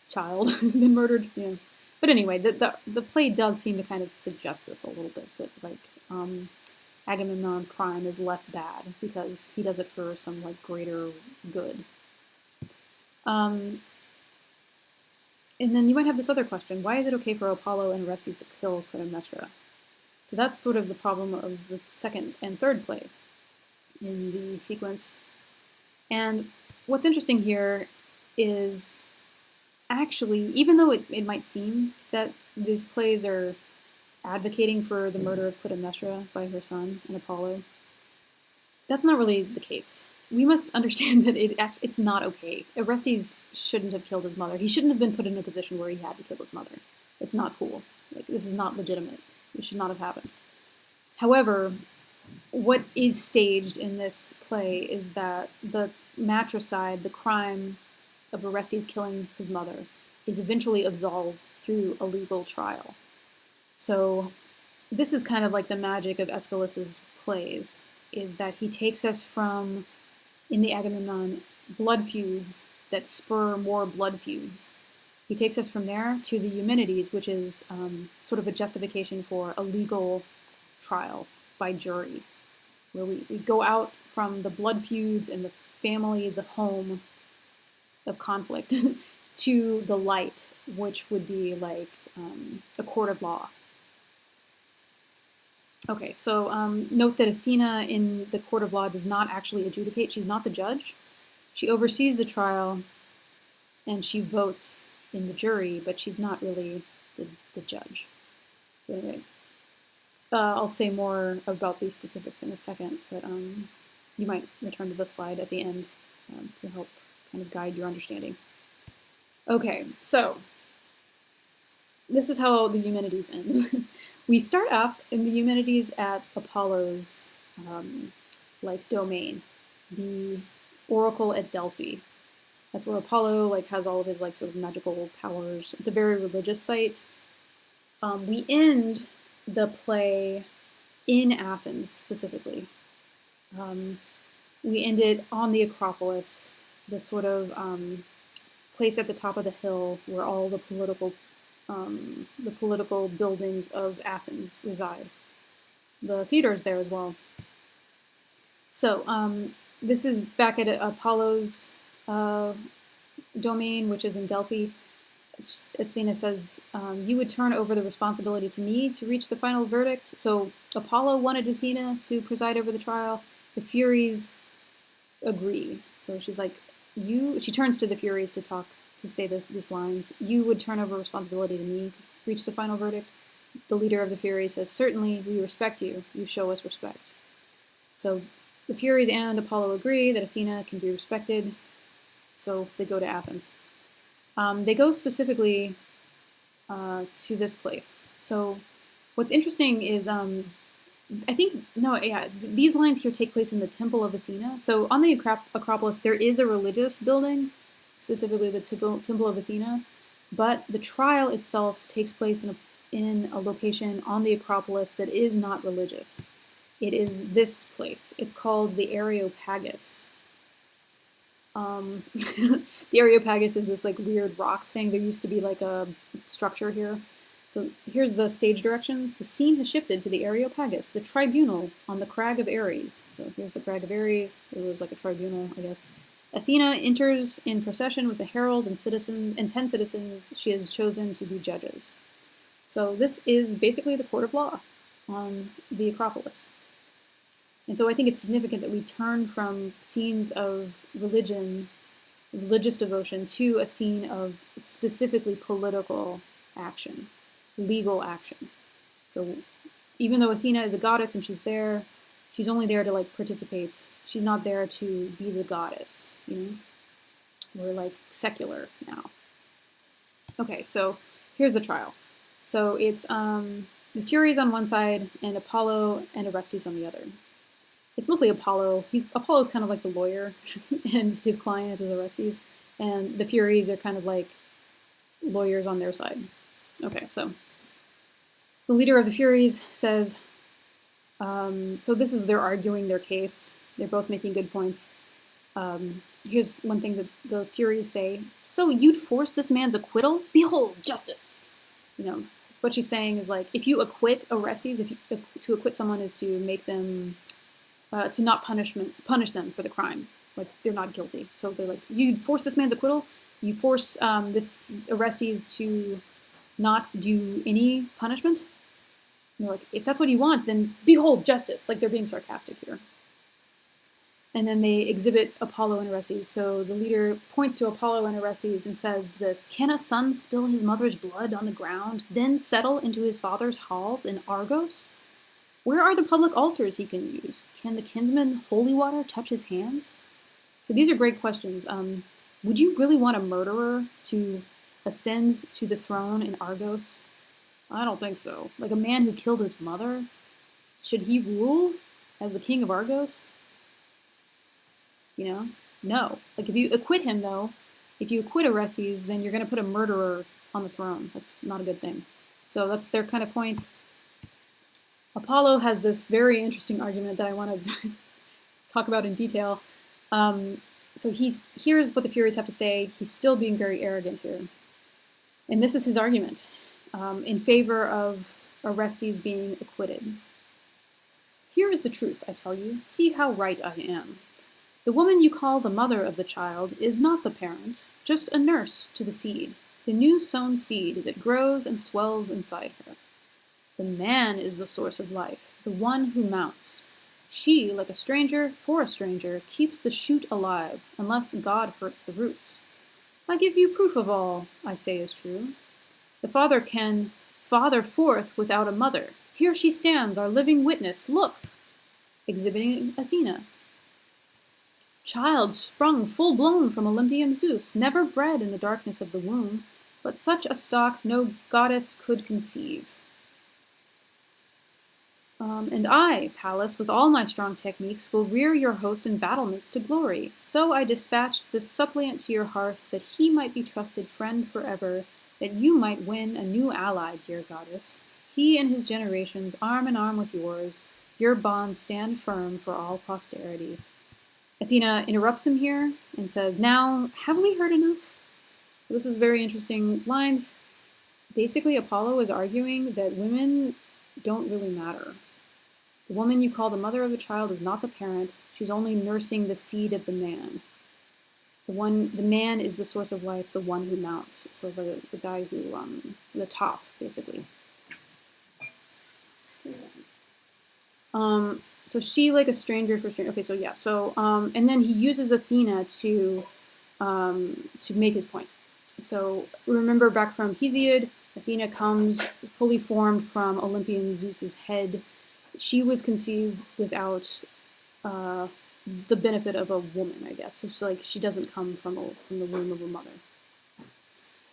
child who's been murdered. Yeah. But anyway, the play does seem to kind of suggest this a little bit, that like Agamemnon's crime is less bad because he does it for some like greater good. And then you might have this other question: why is it okay for Apollo and Orestes to kill Clytemnestra? So that's sort of the problem of the second and third play in the sequence. And what's interesting here is actually, even though it might seem that these plays are advocating for the murder of Clytemnestra by her son and Apollo, that's not really the case. We must understand that it's not okay. Orestes shouldn't have killed his mother. He shouldn't have been put in a position where he had to kill his mother. It's not cool. Like, this is not legitimate. It should not have happened. However, what is staged in this play is that the matricide, the crime of Orestes killing his mother, is eventually absolved through a legal trial. So this is kind of like the magic of Aeschylus's plays, is that he takes us from, in the Agamemnon, blood feuds that spur more blood feuds. He takes us from there to the Eumenides, which is sort of a justification for a legal trial by jury, where we go out from the blood feuds and the family, the home of conflict, to the light, which would be like a court of law. Okay, so note that Athena in the court of law does not actually adjudicate. She's not the judge. She oversees the trial, and she votes in the jury, but she's not really the judge. So anyway, I'll say more about these specifics in a second, but you might return to the slide at the end to help kind of guide your understanding. Okay, so this is how the Eumenides ends. We start off in the Eumenides at Apollo's like domain, the oracle at Delphi. That's where Apollo like has all of his like sort of magical powers. It's a very religious site. We end the play in Athens specifically. We end it on the Acropolis, the sort of place at the top of the hill where all the political buildings of Athens reside. The theater is there as well. So this is back at Apollo's domain, which is in Delphi. Athena says, you would turn over the responsibility to me to reach the final verdict. So Apollo wanted Athena to preside over the trial. The Furies agree. So she's like, she turns to the Furies to say these lines. You would turn over responsibility to me to reach the final verdict. The leader of the Furies says, certainly, we respect you. You show us respect. So the Furies and Apollo agree that Athena can be respected. So they go to Athens. They go specifically to this place. So what's interesting is, these lines here take place in the Temple of Athena. So on the Acropolis, there is a religious building, specifically the Temple of Athena, but the trial itself takes place in a location on the Acropolis that is not religious. It is this place. It's called the Areopagus. The Areopagus is this like weird rock thing. There used to be like a structure here. So here's the stage directions. The scene has shifted to the Areopagus, the tribunal on the crag of Ares. So here's the crag of Ares. It was like a tribunal, I guess. Athena enters in procession with a herald and 10 citizens she has chosen to be judges. So this is basically the court of law on the Acropolis. And so I think it's significant that we turn from scenes of religion, religious devotion, to a scene of specifically political action, legal action. So even though Athena is a goddess and she's there, she's only there to like participate. She's not there to be the goddess, you know? We're like secular now. Okay, so here's the trial. So it's the Furies on one side and Apollo and Orestes on the other. It's mostly Apollo. Apollo's kind of like the lawyer, and his client is Orestes, and the Furies are kind of like lawyers on their side. Okay, so the leader of the Furies says, so this is, they're arguing their case. They're both making good points. Here's one thing that the Furies say. So you'd force this man's acquittal? Behold, justice. You know, what she's saying is like, if you acquit Orestes, to acquit someone is to make them, to not punish them for the crime. Like, they're not guilty. So they're like, you'd force this man's acquittal? You force this Orestes to not do any punishment? And they're like, if that's what you want, then behold, justice. Like, they're being sarcastic here. And then they exhibit Apollo and Orestes. So the leader points to Apollo and Orestes and says this, can a son spill his mother's blood on the ground, then settle into his father's halls in Argos? Where are the public altars he can use? Can the kinsman holy water touch his hands? So these are great questions. Would you really want a murderer to ascend to the throne in Argos? I don't think so. Like a man who killed his mother? Should he rule as the king of Argos? You know? No. Like if you acquit him though, if you acquit Orestes, then you're going to put a murderer on the throne. That's not a good thing. So that's their kind of point. Apollo has this very interesting argument that I want to talk about in detail. So here's what the Furies have to say. He's still being very arrogant here. And this is his argument in favor of Orestes being acquitted. Here is the truth, I tell you. See how right I am. The woman you call the mother of the child is not the parent, just a nurse to the seed, the new sown seed that grows and swells inside her. The man is the source of life, the one who mounts. She, like a stranger for a stranger, keeps the shoot alive, unless God hurts the roots. I give you proof of all I say is true. The father can father forth without a mother. Here she stands, our living witness, look! Exhibiting Athena. Child sprung full-blown from Olympian Zeus, never bred in the darkness of the womb, but such a stock no goddess could conceive. And I, Pallas, with all my strong techniques, will rear your host in battlements to glory. So I dispatched this suppliant to your hearth, that he might be trusted friend forever, that you might win a new ally, dear goddess. He and his generations, arm in arm with yours, your bonds stand firm for all posterity. Athena interrupts him here and says, now, haven't we heard enough? So this is very interesting lines. Basically, Apollo is arguing that women don't really matter. The woman you call the mother of the child is not the parent. She's only nursing the seed of the man. The man is the source of life, the one who mounts. So the guy who, the top, basically. So she, like a stranger for stranger. Okay, so yeah. So and then he uses Athena to make his point. So remember back from Hesiod, Athena comes fully formed from Olympian Zeus's head. She was conceived without the benefit of a woman, I guess. It's like she doesn't come from the womb of a mother.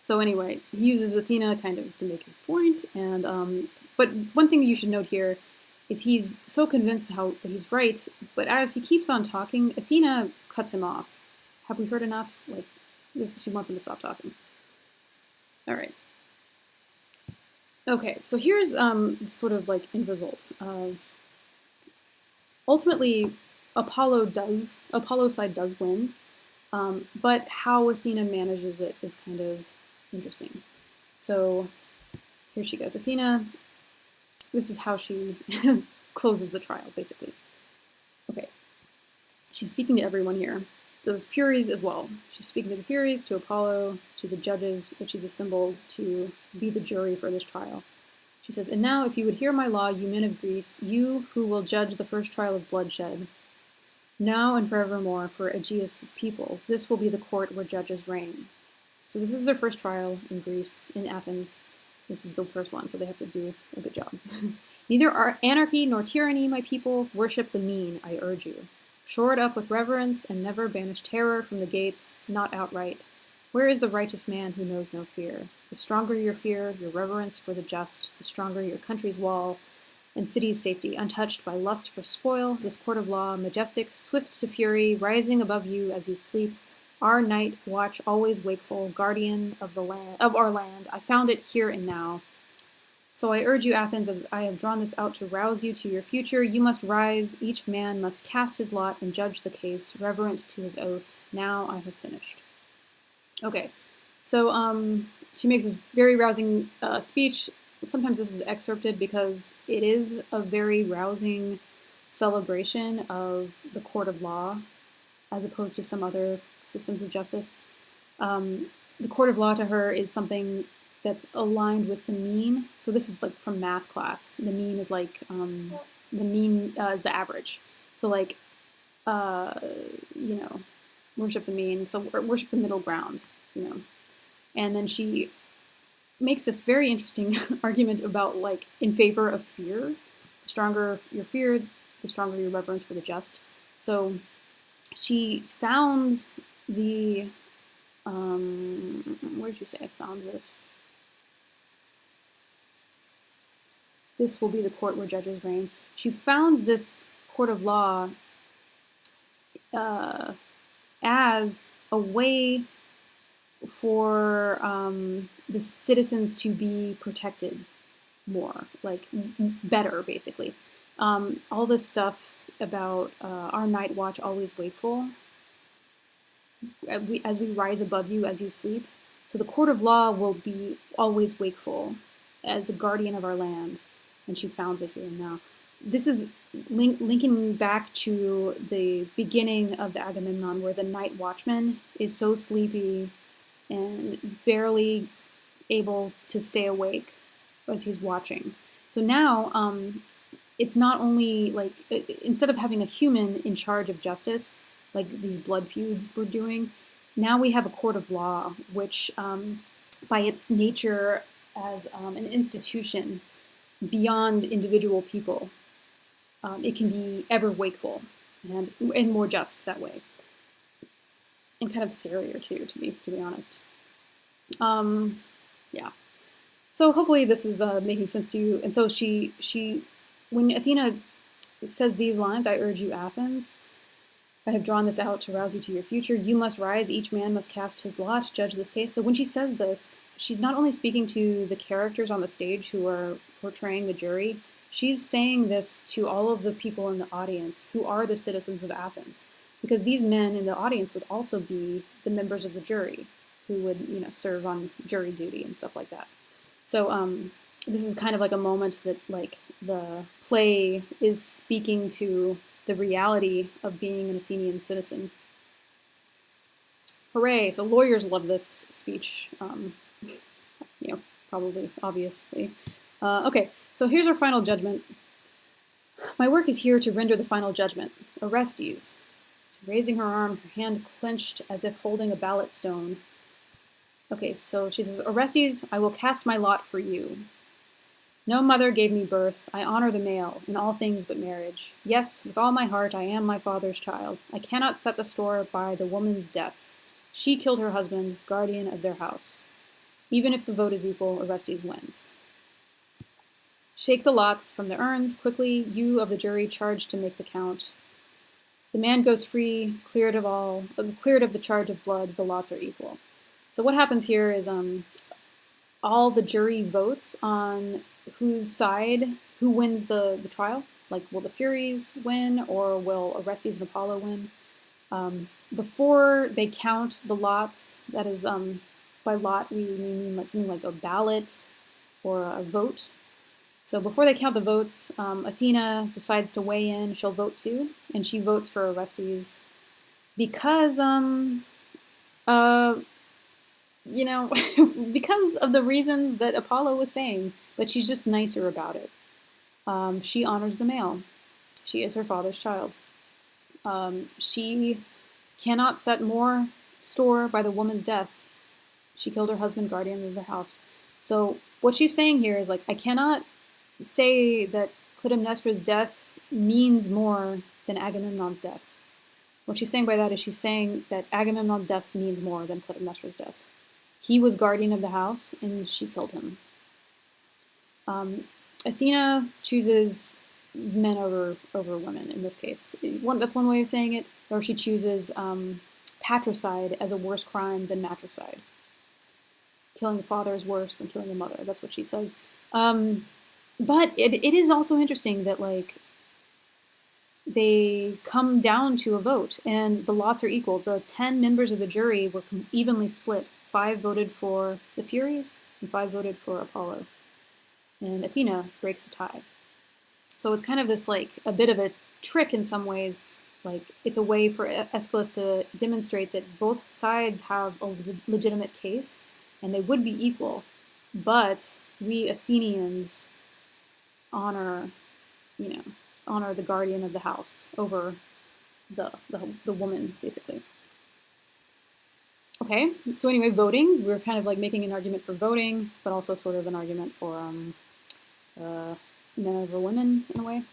So anyway, he uses Athena kind of to make his point. And but one thing that you should note here is he's so convinced that he's right, but as he keeps on talking, Athena cuts him off. Have we heard enough? Like, she wants him to stop talking. All right. Okay, so here's sort of like end result. Ultimately, Apollo's side does win. But how Athena manages it is kind of interesting. So here she goes. Athena, this is how she closes the trial, basically. Okay, she's speaking to everyone here. The Furies as well. She's speaking to the Furies, to Apollo, to the judges that she's assembled to be the jury for this trial. She says, "And now if you would hear my law, you men of Greece, you who will judge the first trial of bloodshed, now and forevermore for Aegeus' people, this will be the court where judges reign." So this is their first trial in Greece, in Athens. This is the first one, so they have to do a good job. "Neither anarchy nor tyranny, my people. Worship the mean, I urge you. Shore it up with reverence, and never banish terror from the gates, not outright. Where is the righteous man who knows no fear? The stronger your fear, your reverence for the just, the stronger your country's wall and city's safety, untouched by lust for spoil, this court of law, majestic, swift to fury, rising above you as you sleep, our night watch, always wakeful, guardian of our land. I found it here and now. So I urge you, Athens, as I have drawn this out to rouse you to your future, you must rise, each man must cast his lot and judge the case, reverent to his oath. Now I have finished." Okay, so she makes this very rousing speech. Sometimes this is excerpted because it is a very rousing celebration of the court of law as opposed to some other systems of justice. The court of law to her is something that's aligned with the mean. So this is like from math class. The mean is like, the mean is the average. So like, you know, worship the mean, so worship the middle ground, you know. And then she makes this very interesting argument about like in favor of fear. The stronger your fear, the stronger your reverence for the just. So she founds the, where did you say I found this? This will be the court where judges reign. She founds this court of law as a way for the citizens to be protected more, like better, basically. All this stuff about our night watch always wakeful, as we rise above you as you sleep. So the court of law will be always wakeful as a guardian of our land, and she founds it here and now. This is linking back to the beginning of the Agamemnon, where the night watchman is so sleepy and barely able to stay awake as he's watching. So now it's not only like, instead of having a human in charge of justice, like these blood feuds we're doing, now we have a court of law, which by its nature as an institution beyond individual people, it can be ever wakeful and more just that way, and kind of scarier too, to be honest. Yeah. So hopefully this is making sense to you. And so she when Athena says these lines, "I urge you, Athens, I have drawn this out to rouse you to your future. You must rise, each man must cast his lot, judge this case." So when she says this, she's not only speaking to the characters on the stage who are portraying the jury, she's saying this to all of the people in the audience who are the citizens of Athens. Because these men in the audience would also be the members of the jury who would, you know, serve on jury duty and stuff like that. So this is kind of like a moment that like the play is speaking to the reality of being an Athenian citizen. Hooray! So lawyers love this speech, you know, probably, obviously. Okay, so here's our final judgment. "My work is here to render the final judgment. Orestes," raising her arm, her hand clenched as if holding a ballot stone. Okay, so she says, "Orestes, I will cast my lot for you. No mother gave me birth. I honor the male in all things but marriage. Yes, with all my heart, I am my father's child. I cannot set the store by the woman's death. She killed her husband, guardian of their house. Even if the vote is equal, Orestes wins. Shake the lots from the urns quickly, you of the jury charged to make the count. The man goes free, cleared of the charge of blood, the lots are equal." So what happens here is all the jury votes on whose side, who wins the trial. Like, will the Furies win, or will Orestes and Apollo win? before they count the lots, that is, by lot we mean like something like a ballot or a vote. So before they count the votes, Athena decides to weigh in. She'll vote too, and she votes for Orestes because, because of the reasons that Apollo was saying, but she's just nicer about it. She honors the male. She is her father's child. She cannot set more store by the woman's death. She killed her husband, guardian of the house. So what she's saying here is like, I cannot say that Clytemnestra's death means more than Agamemnon's death. What she's saying by that is she's saying that Agamemnon's death means more than Clytemnestra's death. He was guardian of the house, and she killed him. Athena chooses men over women in this case. That's one way of saying it, or she chooses patricide as a worse crime than matricide. Killing the father is worse than killing the mother. That's what she says. But it is also interesting that, like, they come down to a vote, and the lots are equal. The 10 members of the jury were evenly split. 5 voted for the Furies, and 5 voted for Apollo. And Athena breaks the tie. So it's kind of this, like, a bit of a trick in some ways. Like, it's a way for Aeschylus to demonstrate that both sides have a legitimate case, and they would be equal, but we Athenians honor the guardian of the house over the woman, basically. Okay, so anyway, voting. We're kind of like making an argument for voting, but also sort of an argument for men over women in a way.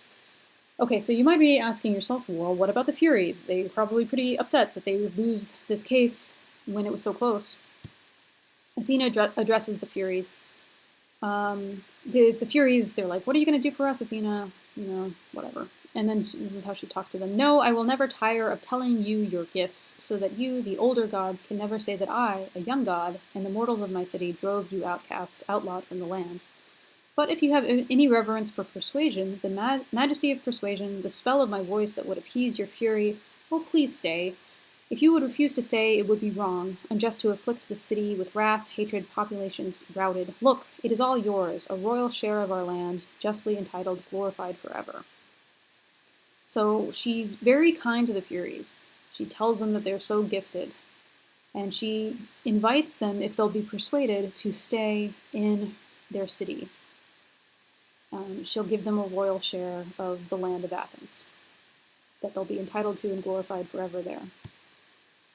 Okay, so you might be asking yourself, well, what about the Furies? They were probably pretty upset that they would lose this case when it was so close. Athena addresses the Furies. The Furies, they're like, what are you going to do for us, Athena? Whatever. And then this is how she talks to them. No, I will never tire of telling you your gifts, so that you, the older gods, can never say that I, a young god, and the mortals of my city drove you outcast, outlawed from the land. But if you have any reverence for persuasion, the majesty of persuasion, the spell of my voice that would appease your fury, oh, please stay. If you would refuse to stay, it would be wrong, unjust to afflict the city with wrath, hatred, populations routed. Look, it is all yours, a royal share of our land, justly entitled, glorified forever. So she's very kind to the Furies. She tells them that they're so gifted, and she invites them, if they'll be persuaded, to stay in their city. She'll give them a royal share of the land of Athens that they'll be entitled to and glorified forever there.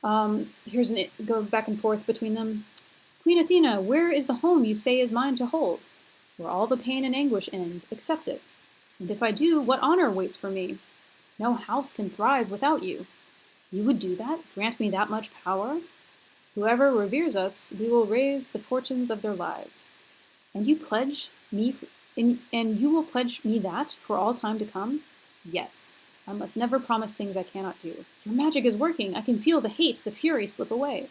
Go back and forth between them. Queen Athena, where is the home you say is mine to hold? Where all the pain and anguish end, accept it. And if I do, what honor waits for me? No house can thrive without you. You would do that? Grant me that much power? Whoever reveres us, we will raise the fortunes of their lives. And you will pledge me that for all time to come? Yes. I must never promise things I cannot do. Your magic is working. I can feel the hate, the fury slip away.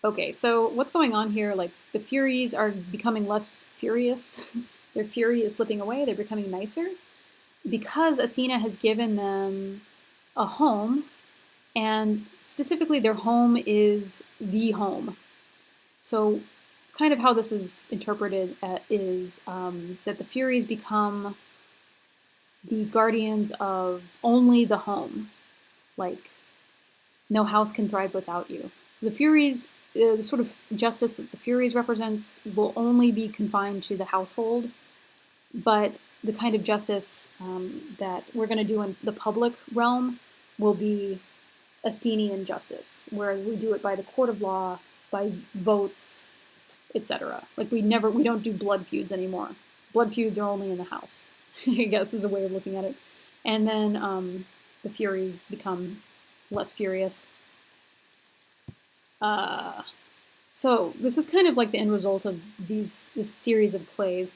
Okay, so what's going on here? Like, the Furies are becoming less furious. Their fury is slipping away. They're becoming nicer. Because Athena has given them a home, and specifically their home is the home. So kind of how this is interpreted is that the Furies become the guardians of only the home. Like, no house can thrive without you. So the Furies, the sort of justice that the Furies represents will only be confined to the household, but the kind of justice that we're going to do in the public realm will be Athenian justice, where we do it by the court of law, by votes, etc. Like, we don't do blood feuds anymore. Blood feuds are only in the house, I guess is a way of looking at it. And then the Furies become less furious. So this is kind of like the end result of this series of plays.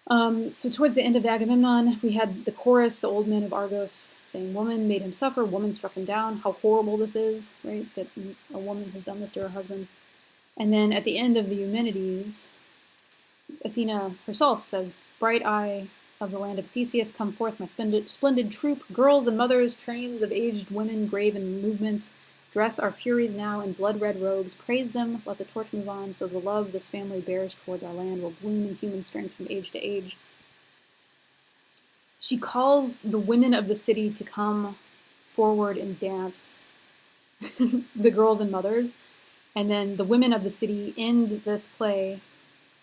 So towards the end of the Agamemnon, we had the chorus, the old men of Argos, saying, woman made him suffer, woman struck him down. How horrible this is, right? That a woman has done this to her husband. And then at the end of the Eumenides, Athena herself says, bright eye, of the land of Theseus, come forth, my splendid troop, girls and mothers, trains of aged women, grave in movement. Dress our Furies now in blood-red robes, praise them, let the torch move on, so the love this family bears towards our land will bloom in human strength from age to age. She calls the women of the city to come forward and dance, the girls and mothers, and then the women of the city end this play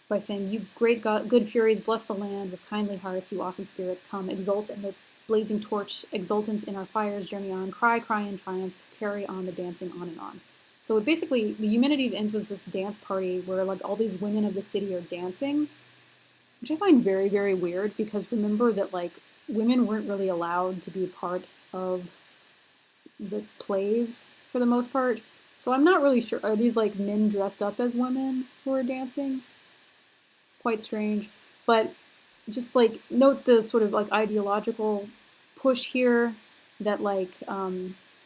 by saying, you great good Furies, bless the land with kindly hearts, you awesome spirits, come, exult in the blazing torch, exultant in our fires, journey on, cry in triumph, carry on the dancing on and on. So it basically, the Eumenides ends with this dance party where like all these women of the city are dancing, which I find very, very weird, because remember that like women weren't really allowed to be a part of the plays for the most part. So I'm not really sure, are these like men dressed up as women who are dancing? It's quite strange. But just like note the sort of like ideological push here that like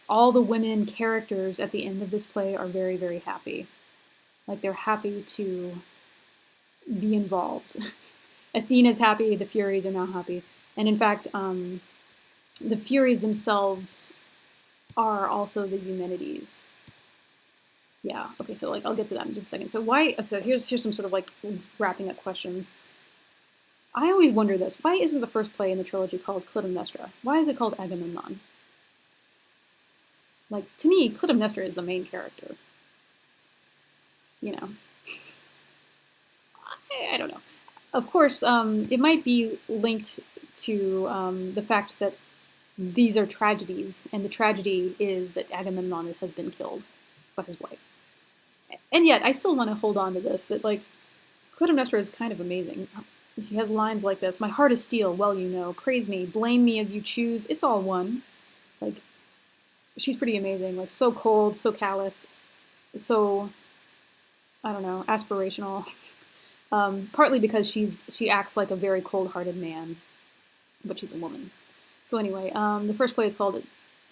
all the women characters at the end of this play are very, very happy. Like they're happy to be involved. Athena's happy, the Furies are now happy. And in fact, the Furies themselves are also the Eumenides. Yeah, okay, so like I'll get to that in just a second. So why, so here's some sort of like wrapping up questions. I always wonder this, why isn't the first play in the trilogy called Clytemnestra? Why is it called Agamemnon? Like, to me, Clytemnestra is the main character. You know. I don't know. Of course, it might be linked to the fact that these are tragedies, and the tragedy is that Agamemnon has been killed by his wife. And yet, I still want to hold on to this, that, like, Clytemnestra is kind of amazing. He has lines like this, my heart is steel, well you know, praise me, blame me as you choose, it's all one. Like, she's pretty amazing, like, so cold, so callous, so, I don't know, aspirational. Partly because she acts like a very cold-hearted man, but she's a woman. So anyway, the first play is called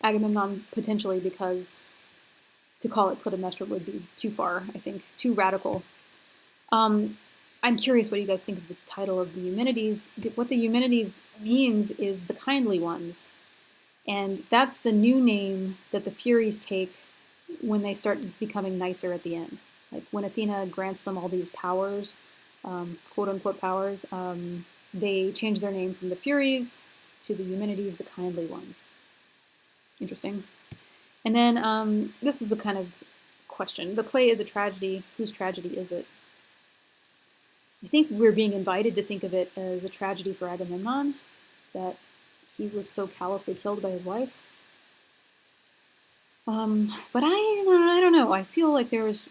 Agamemnon potentially because to call it Clytemnestra would be too far, I think, too radical. I'm curious what you guys think of the title of the Eumenides. What the Eumenides means is the kindly ones. And that's the new name that the Furies take when they start becoming nicer at the end. Like when Athena grants them all these powers, quote-unquote powers, they change their name from the Furies to the Eumenides, the kindly ones. Interesting. And then this is a kind of question. The play is a tragedy. Whose tragedy is it? I think we're being invited to think of it as a tragedy for Agamemnon, that he was so callously killed by his wife. But I don't know. I feel like there's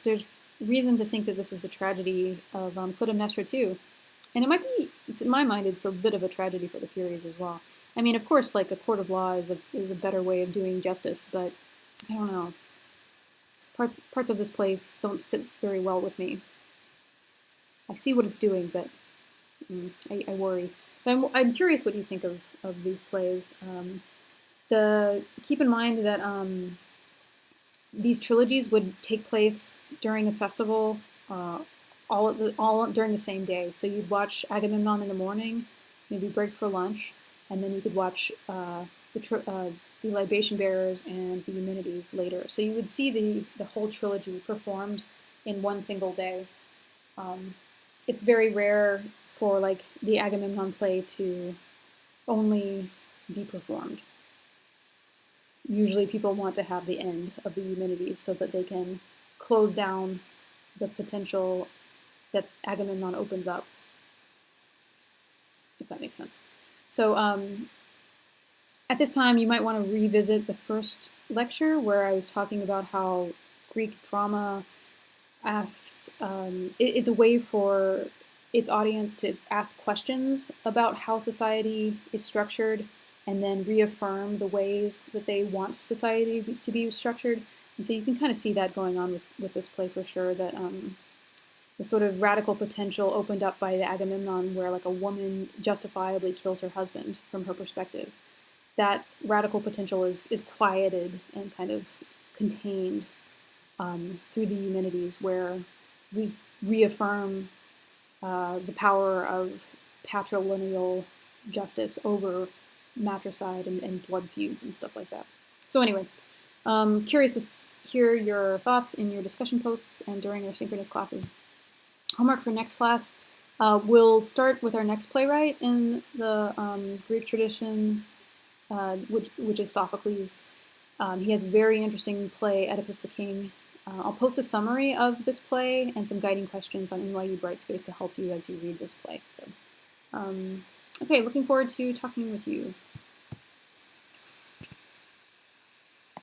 reason to think that this is a tragedy of Clytemnestra too. And it might be, in my mind, it's a bit of a tragedy for the Furies as well. I mean, of course, like a court of law is a better way of doing justice, but I don't know. Parts of this play don't sit very well with me. I see what it's doing, but I worry. So I'm curious what you think of these plays. Keep in mind that these trilogies would take place during a festival, all during the same day. So you'd watch Agamemnon in the morning, maybe break for lunch, and then you could watch the libation bearers and the Eumenides later. So you would see the whole trilogy performed in one single day. It's very rare for like the Agamemnon play to only be performed. Usually people want to have the end of the Eumenides so that they can close down the potential that Agamemnon opens up, if that makes sense. So at this time, you might want to revisit the first lecture where I was talking about how Greek drama asks, it's a way for its audience to ask questions about how society is structured and then reaffirm the ways that they want society to be structured. And so you can kind of see that going on with this play for sure, that the sort of radical potential opened up by the Agamemnon where like a woman justifiably kills her husband from her perspective. That radical potential is quieted and kind of contained through the Eumenides, where we reaffirm the power of patrilineal justice over matricide and blood feuds and stuff like that. So anyway, curious to hear your thoughts in your discussion posts and during our synchronous classes. Homework for next class. We'll start with our next playwright in the Greek tradition, which is Sophocles. He has a very interesting play, Oedipus the King. I'll post a summary of this play and some guiding questions on NYU Brightspace to help you as you read this play. So, okay, looking forward to talking with you.